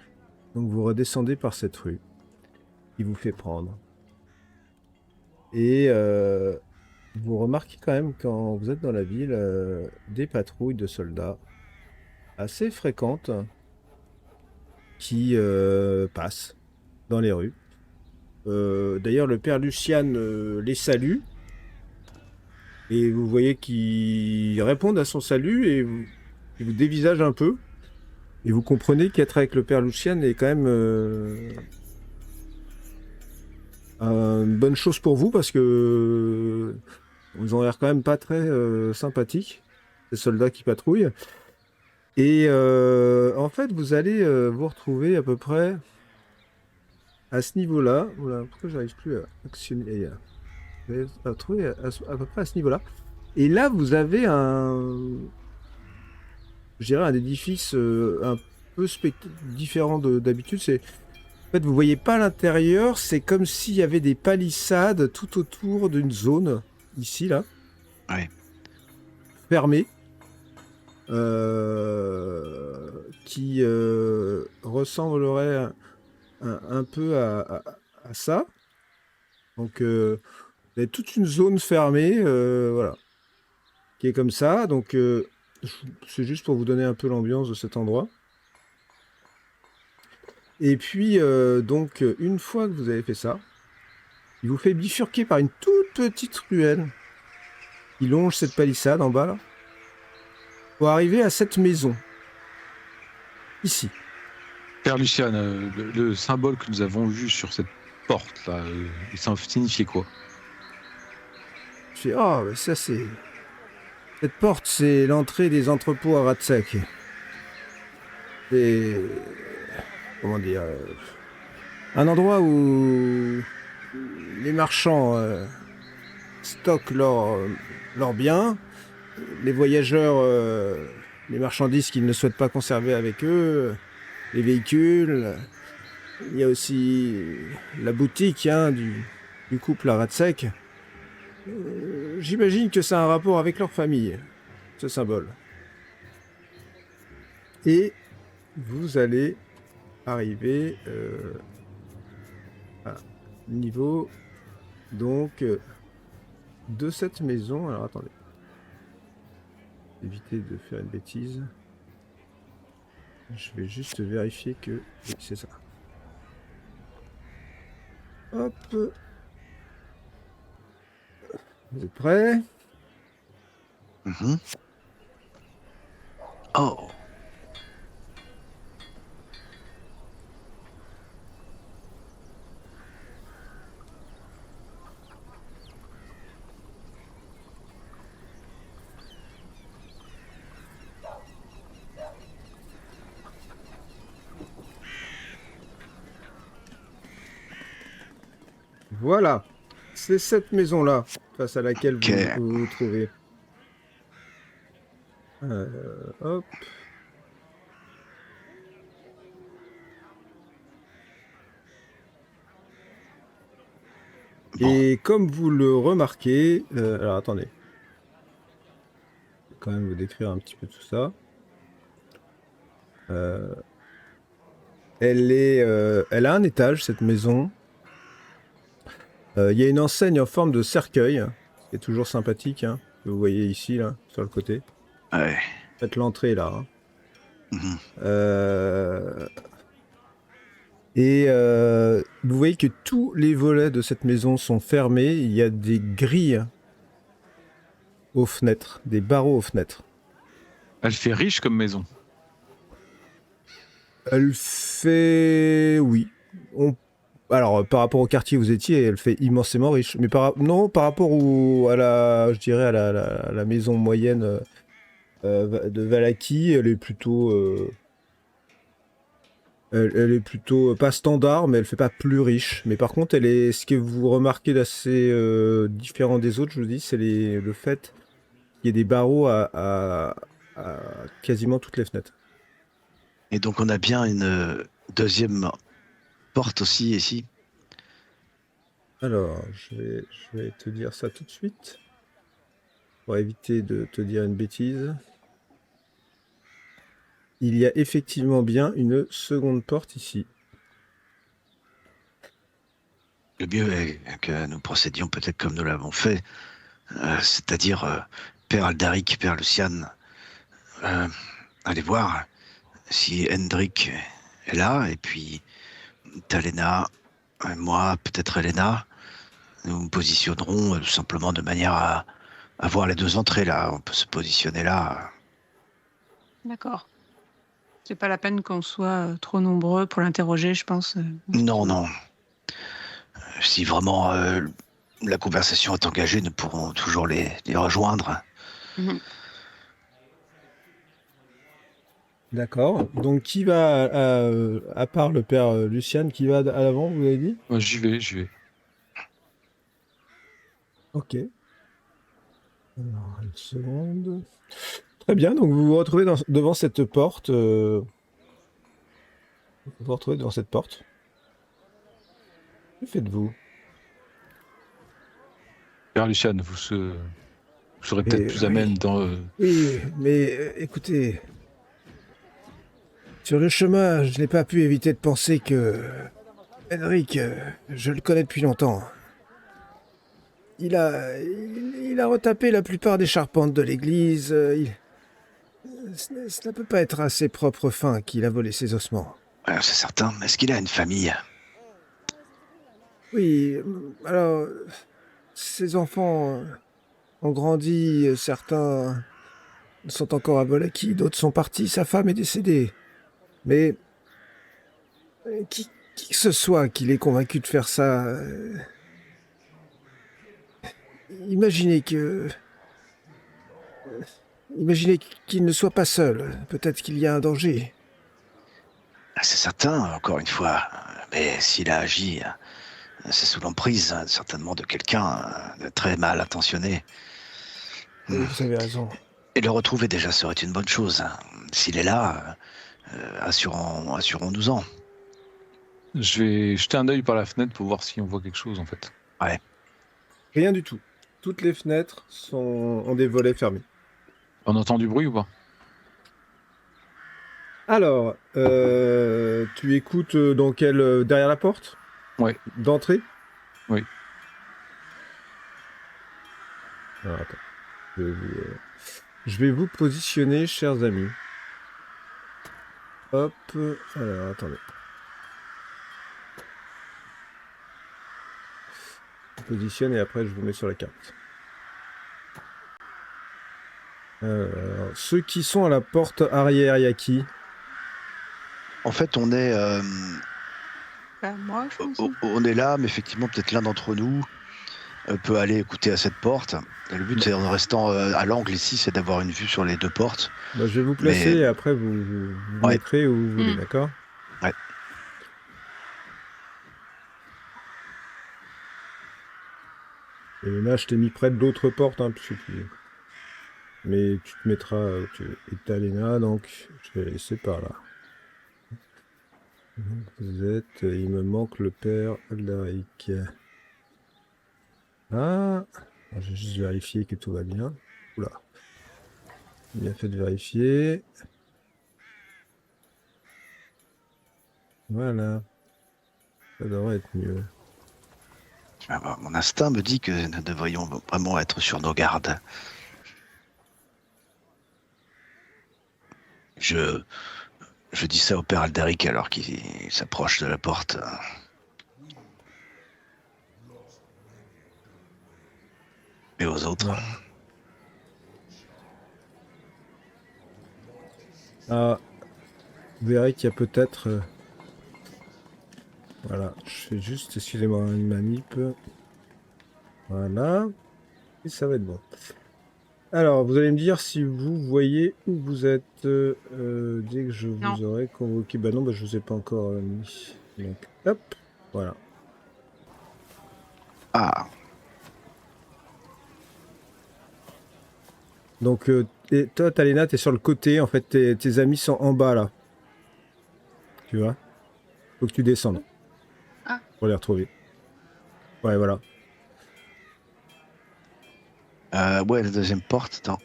Donc vous redescendez par cette rue qui vous fait prendre. Et vous remarquez quand même, quand vous êtes dans la ville, des patrouilles de soldats assez fréquentes qui passent dans les rues. D'ailleurs, le père Lucian les salue. Et vous voyez qu'ils répondent à son salut et vous dévisagent un peu. Et vous comprenez qu'être avec le père Lucian est quand même une bonne chose pour vous parce que vous ont l'air quand même pas très sympathiques, ces soldats qui patrouillent. Et en fait, vous allez vous retrouver à peu près à ce niveau-là. Oula, pourquoi j'arrive plus à actionner? Vous allez vous retrouver à peu près à ce niveau-là. Et là, vous avez je dirais, un édifice un peu différent d'habitude. En fait, vous voyez pas l'intérieur. C'est comme s'il y avait des palissades tout autour d'une zone, ici, là, Ouais. fermée, qui ressemblerait un peu à ça. Donc, vous avez toute une zone fermée, voilà, qui est comme ça. Donc, c'est juste pour vous donner un peu l'ambiance de cet endroit. Et puis, donc, une fois que vous avez fait ça, il vous fait bifurquer par une toute petite ruelle qui longe cette palissade en bas, là, pour arriver à cette maison. Ici. Père Lucian, le symbole que nous avons vu sur cette porte-là, ça signifiait quoi? Je fais, ah, oh, ça c'est... Cette porte, c'est l'entrée des entrepôts à Ratsec. C'est... Comment dire... un endroit où les marchands stockent leurs biens, les voyageurs, les marchandises qu'ils ne souhaitent pas conserver avec eux, les véhicules. Il y a aussi la boutique du couple à Ratsec. J'imagine que ça a un rapport avec leur famille, ce symbole. Et vous allez arriver à niveau donc de cette maison. Alors attendez, évitez de faire une bêtise. Je vais juste vérifier que oui, c'est ça. Hop. Vous êtes prêts? Oh. Voilà. C'est cette maison-là face à laquelle vous vous trouvez. Hop. Bon. Et comme vous le remarquez... alors attendez. Je vais quand même vous décrire un petit peu tout ça. Elle a un étage, cette maison. Il y a une enseigne en forme de cercueil, qui est toujours sympathique, hein, que vous voyez ici, là, sur le côté. Ouais. Faites l'entrée, là. Et vous voyez que tous les volets de cette maison sont fermés. Il y a des grilles aux fenêtres, des barreaux aux fenêtres. Elle fait riche comme maison. Elle fait... oui. Alors, par rapport au quartier où vous étiez, elle fait immensément riche. Mais non, par rapport à la maison moyenne de Vallaki, elle est plutôt... elle est plutôt pas standard, mais elle fait pas plus riche. Mais par contre, ce que vous remarquez d'assez différent des autres, je vous dis, c'est le fait qu'il y ait des barreaux à quasiment toutes les fenêtres. Et donc on a bien une deuxième porte aussi ici. Alors, je vais te dire ça tout de suite, pour éviter de te dire une bêtise. Il y a effectivement bien une seconde porte ici. Le mieux est que nous procédions peut-être comme nous l'avons fait, c'est-à-dire Père Aldaric, Père Lucian, allez voir si Hendrik est là, et puis Talena, moi, peut-être Elena, nous nous positionnerons tout simplement de manière à voir les deux entrées là. On peut se positionner là. D'accord. C'est pas la peine qu'on soit trop nombreux pour l'interroger, je pense. Non, non. Si vraiment la conversation est engagée, nous pourrons toujours les rejoindre. Mhm. D'accord. Donc, qui va, à part le père Luciane, qui va à l'avant, vous avez dit? Moi, j'y vais. Ok. Alors, une seconde. Très bien, donc vous vous retrouvez devant cette porte. Vous vous retrouvez devant cette porte. Que faites-vous? Père Luciane, vous serez peut-être plus à oui. même dans... Oui, mais écoutez, sur le chemin, je n'ai pas pu éviter de penser que Henrik, je le connais depuis longtemps. Il a retapé la plupart des charpentes de l'église. Ça ne peut pas être à ses propres fins qu'il a volé ses ossements. C'est certain. Est-ce qu'il a une famille? Oui, alors, ses enfants ont grandi, certains sont encore à Volaki, d'autres sont partis, sa femme est décédée. Mais qui que ce soit qui l'ait convaincu de faire ça, imaginez qu'il ne soit pas seul. Peut-être qu'il y a un danger. C'est certain, encore une fois. Mais s'il a agi, c'est sous l'emprise, certainement, de quelqu'un de très mal intentionné. Oui, vous avez raison. Et le retrouver déjà serait une bonne chose. S'il est là, assurons-nous-en. Je vais jeter un œil par la fenêtre pour voir si on voit quelque chose, en fait. Ouais. Rien du tout. Toutes les fenêtres ont des volets fermés. On entend du bruit ou pas? Alors, tu écoutes derrière la porte? Ouais. D'entrée? Oui. Alors, attends. Je vais vous positionner, chers amis. Hop. Alors, attendez. Je positionne et après je vous mets sur la carte. Alors, ceux qui sont à la porte arrière, il y a qui? En fait, on est... Moi, je pense. on est là, mais effectivement, peut-être l'un d'entre nous peut aller écouter à cette porte. Et le but, c'est en restant à l'angle ici, c'est d'avoir une vue sur les deux portes. Bah, je vais vous placer et après vous Ouais. mettrez où vous voulez, d'accord? Ouais. Et là, je t'ai mis près de l'autre porte, hein, mais tu te mettras... Et t'as Léna, donc je vais la laisser par là. Vous êtes... Il me manque le père Aldaric. Ah, je vais juste vérifier que tout va bien. Oula. Bien fait de vérifier. Voilà. Ça devrait être mieux. Mon instinct me dit que nous devrions vraiment être sur nos gardes. Je dis ça au père Aldaric alors qu'il s'approche de la porte. Et aux autres. Ouais. Ah, vous verrez qu'il y a peut-être... Voilà, je fais juste, excusez-moi, une manip. Voilà. Et ça va être bon. Alors, vous allez me dire si vous voyez où vous êtes dès que je vous aurai convoqué. Bah non, bah, je vous ai pas encore mis. Donc, hop, voilà. Ah. Donc, et toi, Talena, t'es sur le côté. En fait, tes amis sont en bas, là. Tu vois? Faut que tu descendes. Ah. Pour les retrouver. Ouais, voilà. Ouais, la deuxième porte, attends.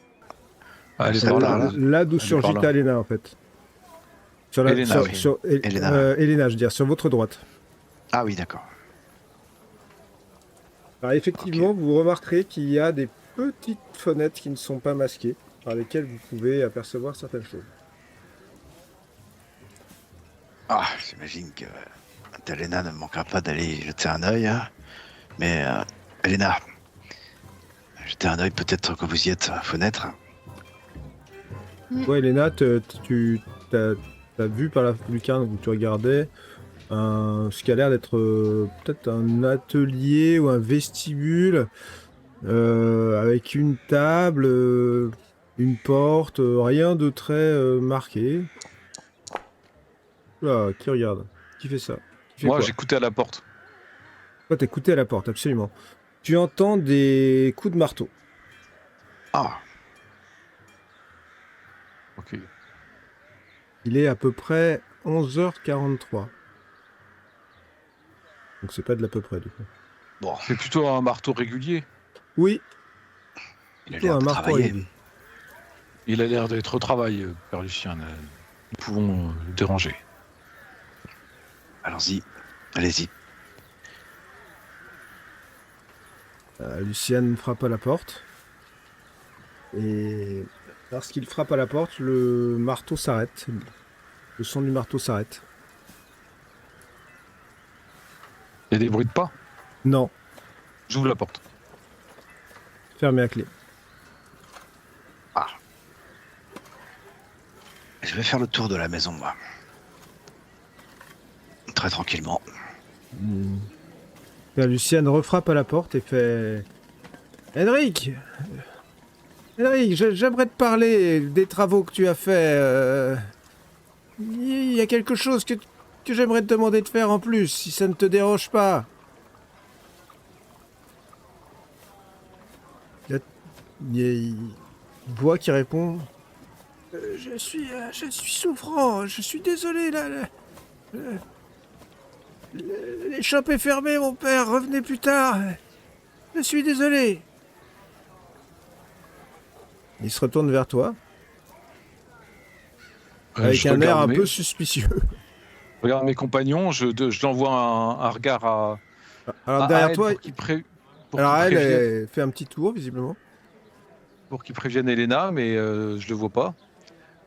Ah, elle est Ça par part là. Là d'où Elle est surgit par là. Talena, en fait. Sur Elena, oui. Elena. Elena, je veux dire, sur votre droite. Ah oui, d'accord. Alors effectivement, vous remarquerez qu'il y a des petites fenêtres qui ne sont pas masquées, par lesquelles vous pouvez apercevoir certaines choses. Ah, j'imagine que Elena ne manquera pas d'aller jeter un œil. Hein. Mais Elena, jetez un œil peut-être que vous y êtes, fenêtre. Ouais, Elena, tu t'as vu par la lucarne où tu regardais ce qui a l'air d'être peut-être un atelier ou un vestibule avec une table, une porte, rien de très marqué. Là, qui regarde? Qui fait ça? Qui fait Moi, quoi? j'écoutais à la porte. Toi, t'écoutais à la porte, absolument. Tu entends des coups de marteau. Ah, Ok. Il est à peu près 11h43. Donc c'est pas de l'à peu près, du coup. bon, C'est plutôt un marteau régulier. Oui, il a plutôt l'air un de marteau travailler. régulier. Il a l'air d'être au travail, Père Lucien. Nous pouvons le déranger. Allons-y, allez-y. Luciane frappe à la porte. Et lorsqu'il frappe à la porte, le marteau s'arrête. Le son du marteau s'arrête. Il y a des bruits de pas. Non, J'ouvre la porte. fermé à clé. Je vais faire le tour de la maison, moi. Très tranquillement. Là, Luciane refrappe à la porte et fait... Henrik, j'aimerais te parler des travaux que tu as fait. Il y a quelque chose que j'aimerais te demander de faire en plus, si ça ne te dérange pas. Il y a une voix qui répond. Je suis souffrant, je suis désolé, l'échoppe est fermée, mon père, revenez plus tard. Je suis désolé. Il se retourne vers toi, avec Je un air un regarde peu suspicieux. Je regarde mes compagnons, je l'envoie un regard à Alors derrière elle toi, pour qu'il elle fait un petit tour, visiblement. prévienne Elena, mais je le vois pas.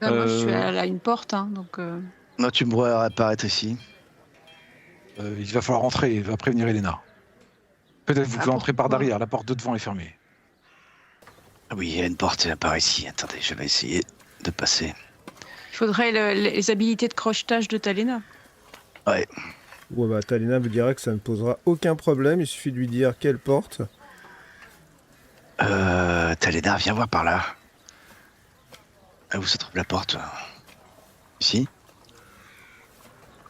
Moi, je suis à une porte, hein, donc... Non, tu me vois apparaître ici. Il va falloir rentrer, il va prévenir Elena. Peut-être vous pouvez entrer par pourquoi derrière, la porte de devant est fermée. Ah oui, il y a une porte par ici. Attendez, je vais essayer de passer. Il faudrait les habilités de crochetage de Talena. Ouais, Ouais, bah, Talena vous dira que ça ne posera aucun problème, il suffit de lui dire quelle porte. Talena, viens voir par là. Où se trouve la porte? Ici?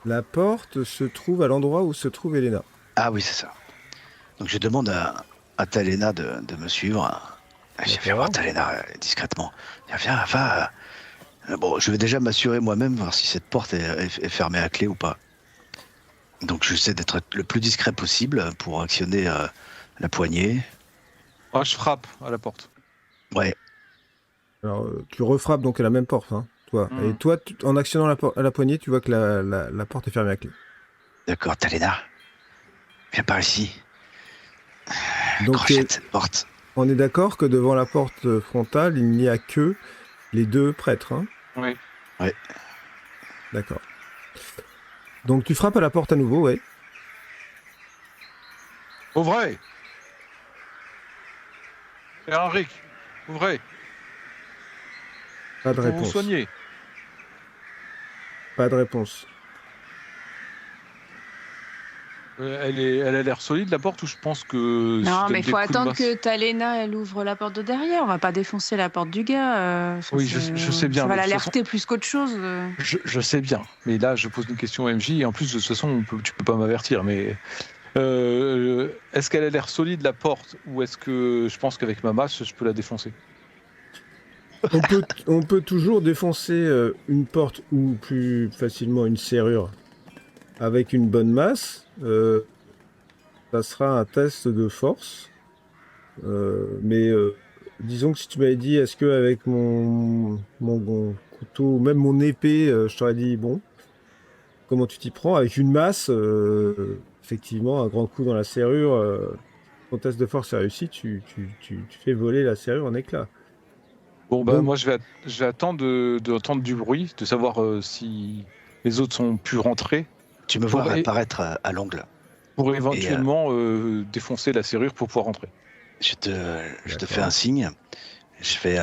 La porte se trouve à l'endroit où se trouve Elena. Ah oui, c'est ça. Donc je demande à Talena de me suivre. Viens voir Talena discrètement. Viens, va. Bon, je vais déjà m'assurer moi-même, voir si cette porte est fermée à clé ou pas. Donc j'essaie d'être le plus discret possible pour actionner la poignée. Moi, je frappe à la porte. Ouais, Alors, tu refrappes donc à la même porte, hein, toi. Hmm. Et toi, en actionnant à la poignée, tu vois que la porte est fermée à clé. d'accord, Talena. Viens par ici. Donc, Crochette cette porte. on est d'accord que devant la porte frontale, il n'y a que les deux prêtres, hein? Oui. D'accord. Donc, tu frappes à la porte à nouveau, ouais. Ouvrez! Père Henrik, ouvrez! Pas de Pour vous réponse. soigner. Pas de réponse. Elle a l'air solide la porte ou je pense que... si Non, je donne mais il des faut coups de attendre masse- que Talena, elle ouvre la porte de derrière. On va pas défoncer la porte du gars. Oui, je sais bien, Ça va mais de toute l'alerter plus qu'autre chose. Je sais bien, mais là je pose une question au MJ et en plus de toute façon tu peux pas m'avertir, mais est-ce qu'elle a l'air solide la porte ou est-ce que je pense qu'avec ma masse je peux la défoncer? On peut toujours défoncer une porte ou plus facilement une serrure avec une bonne masse. Ça sera un test de force. Mais disons que si tu m'avais dit, est-ce que avec mon couteau, même mon épée, je t'aurais dit, bon, comment tu t'y prends? Avec une masse, effectivement, un grand coup dans la serrure, ton test de force est réussi, tu fais voler la serrure en éclats. Bon bah Donc- moi je vais attendre d'entendre du bruit, de savoir si les autres sont pu rentrer Tu me vois Pour- apparaître à l'angle. pour éventuellement défoncer la serrure pour pouvoir rentrer. Je te D'accord. fais un signe. Je fais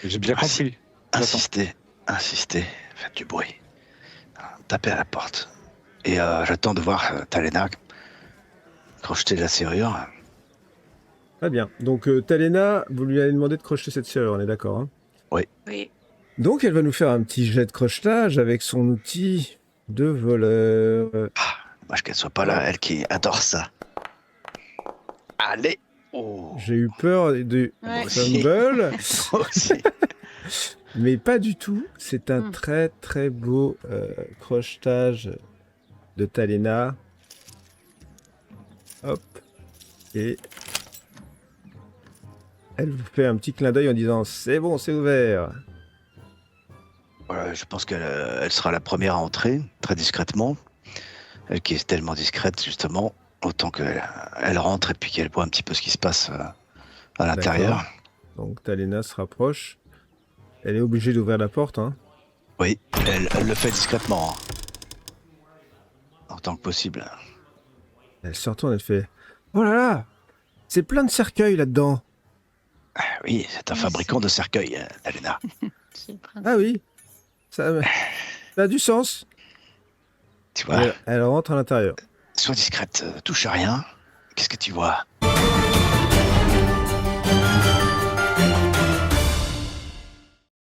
J'ai bien Merci. compris. J'attends. insistez, faites du bruit. Tapez à la porte. Et j'attends de voir Talena crocheter la serrure. Très bien. Donc, Talena, vous lui avez demandé de crocheter cette serrure, on est d'accord, hein? Oui. Donc, elle va nous faire un petit jet de crochetage avec son outil de voleur. Dommage qu'elle soit pas là, elle qui adore ça. Allez. Oh. J'ai eu peur du Ouais. fumble, Moi aussi. mais pas du tout. C'est un très très beau crochetage de Talena. Hop. Et elle vous fait un petit clin d'œil en disant « C'est bon, c'est ouvert ». Voilà, je pense qu'elle sera la première à entrer, très discrètement. Elle qui est tellement discrète, justement, autant qu'elle rentre et puis qu'elle voit un petit peu ce qui se passe à l'intérieur. Donc Talena se rapproche. Elle est obligée d'ouvrir la porte, hein. Oui, elle le fait discrètement. Autant que possible. Elle se retourne, elle fait « Oh là là, c'est plein de cercueils là-dedans. Oui, c'est un fabricant de cercueils, Talena. C'est le principe. Ah oui, ça a du sens. » Tu vois, Elle rentre à l'intérieur. sois discrète, touche à rien. Qu'est-ce que tu vois?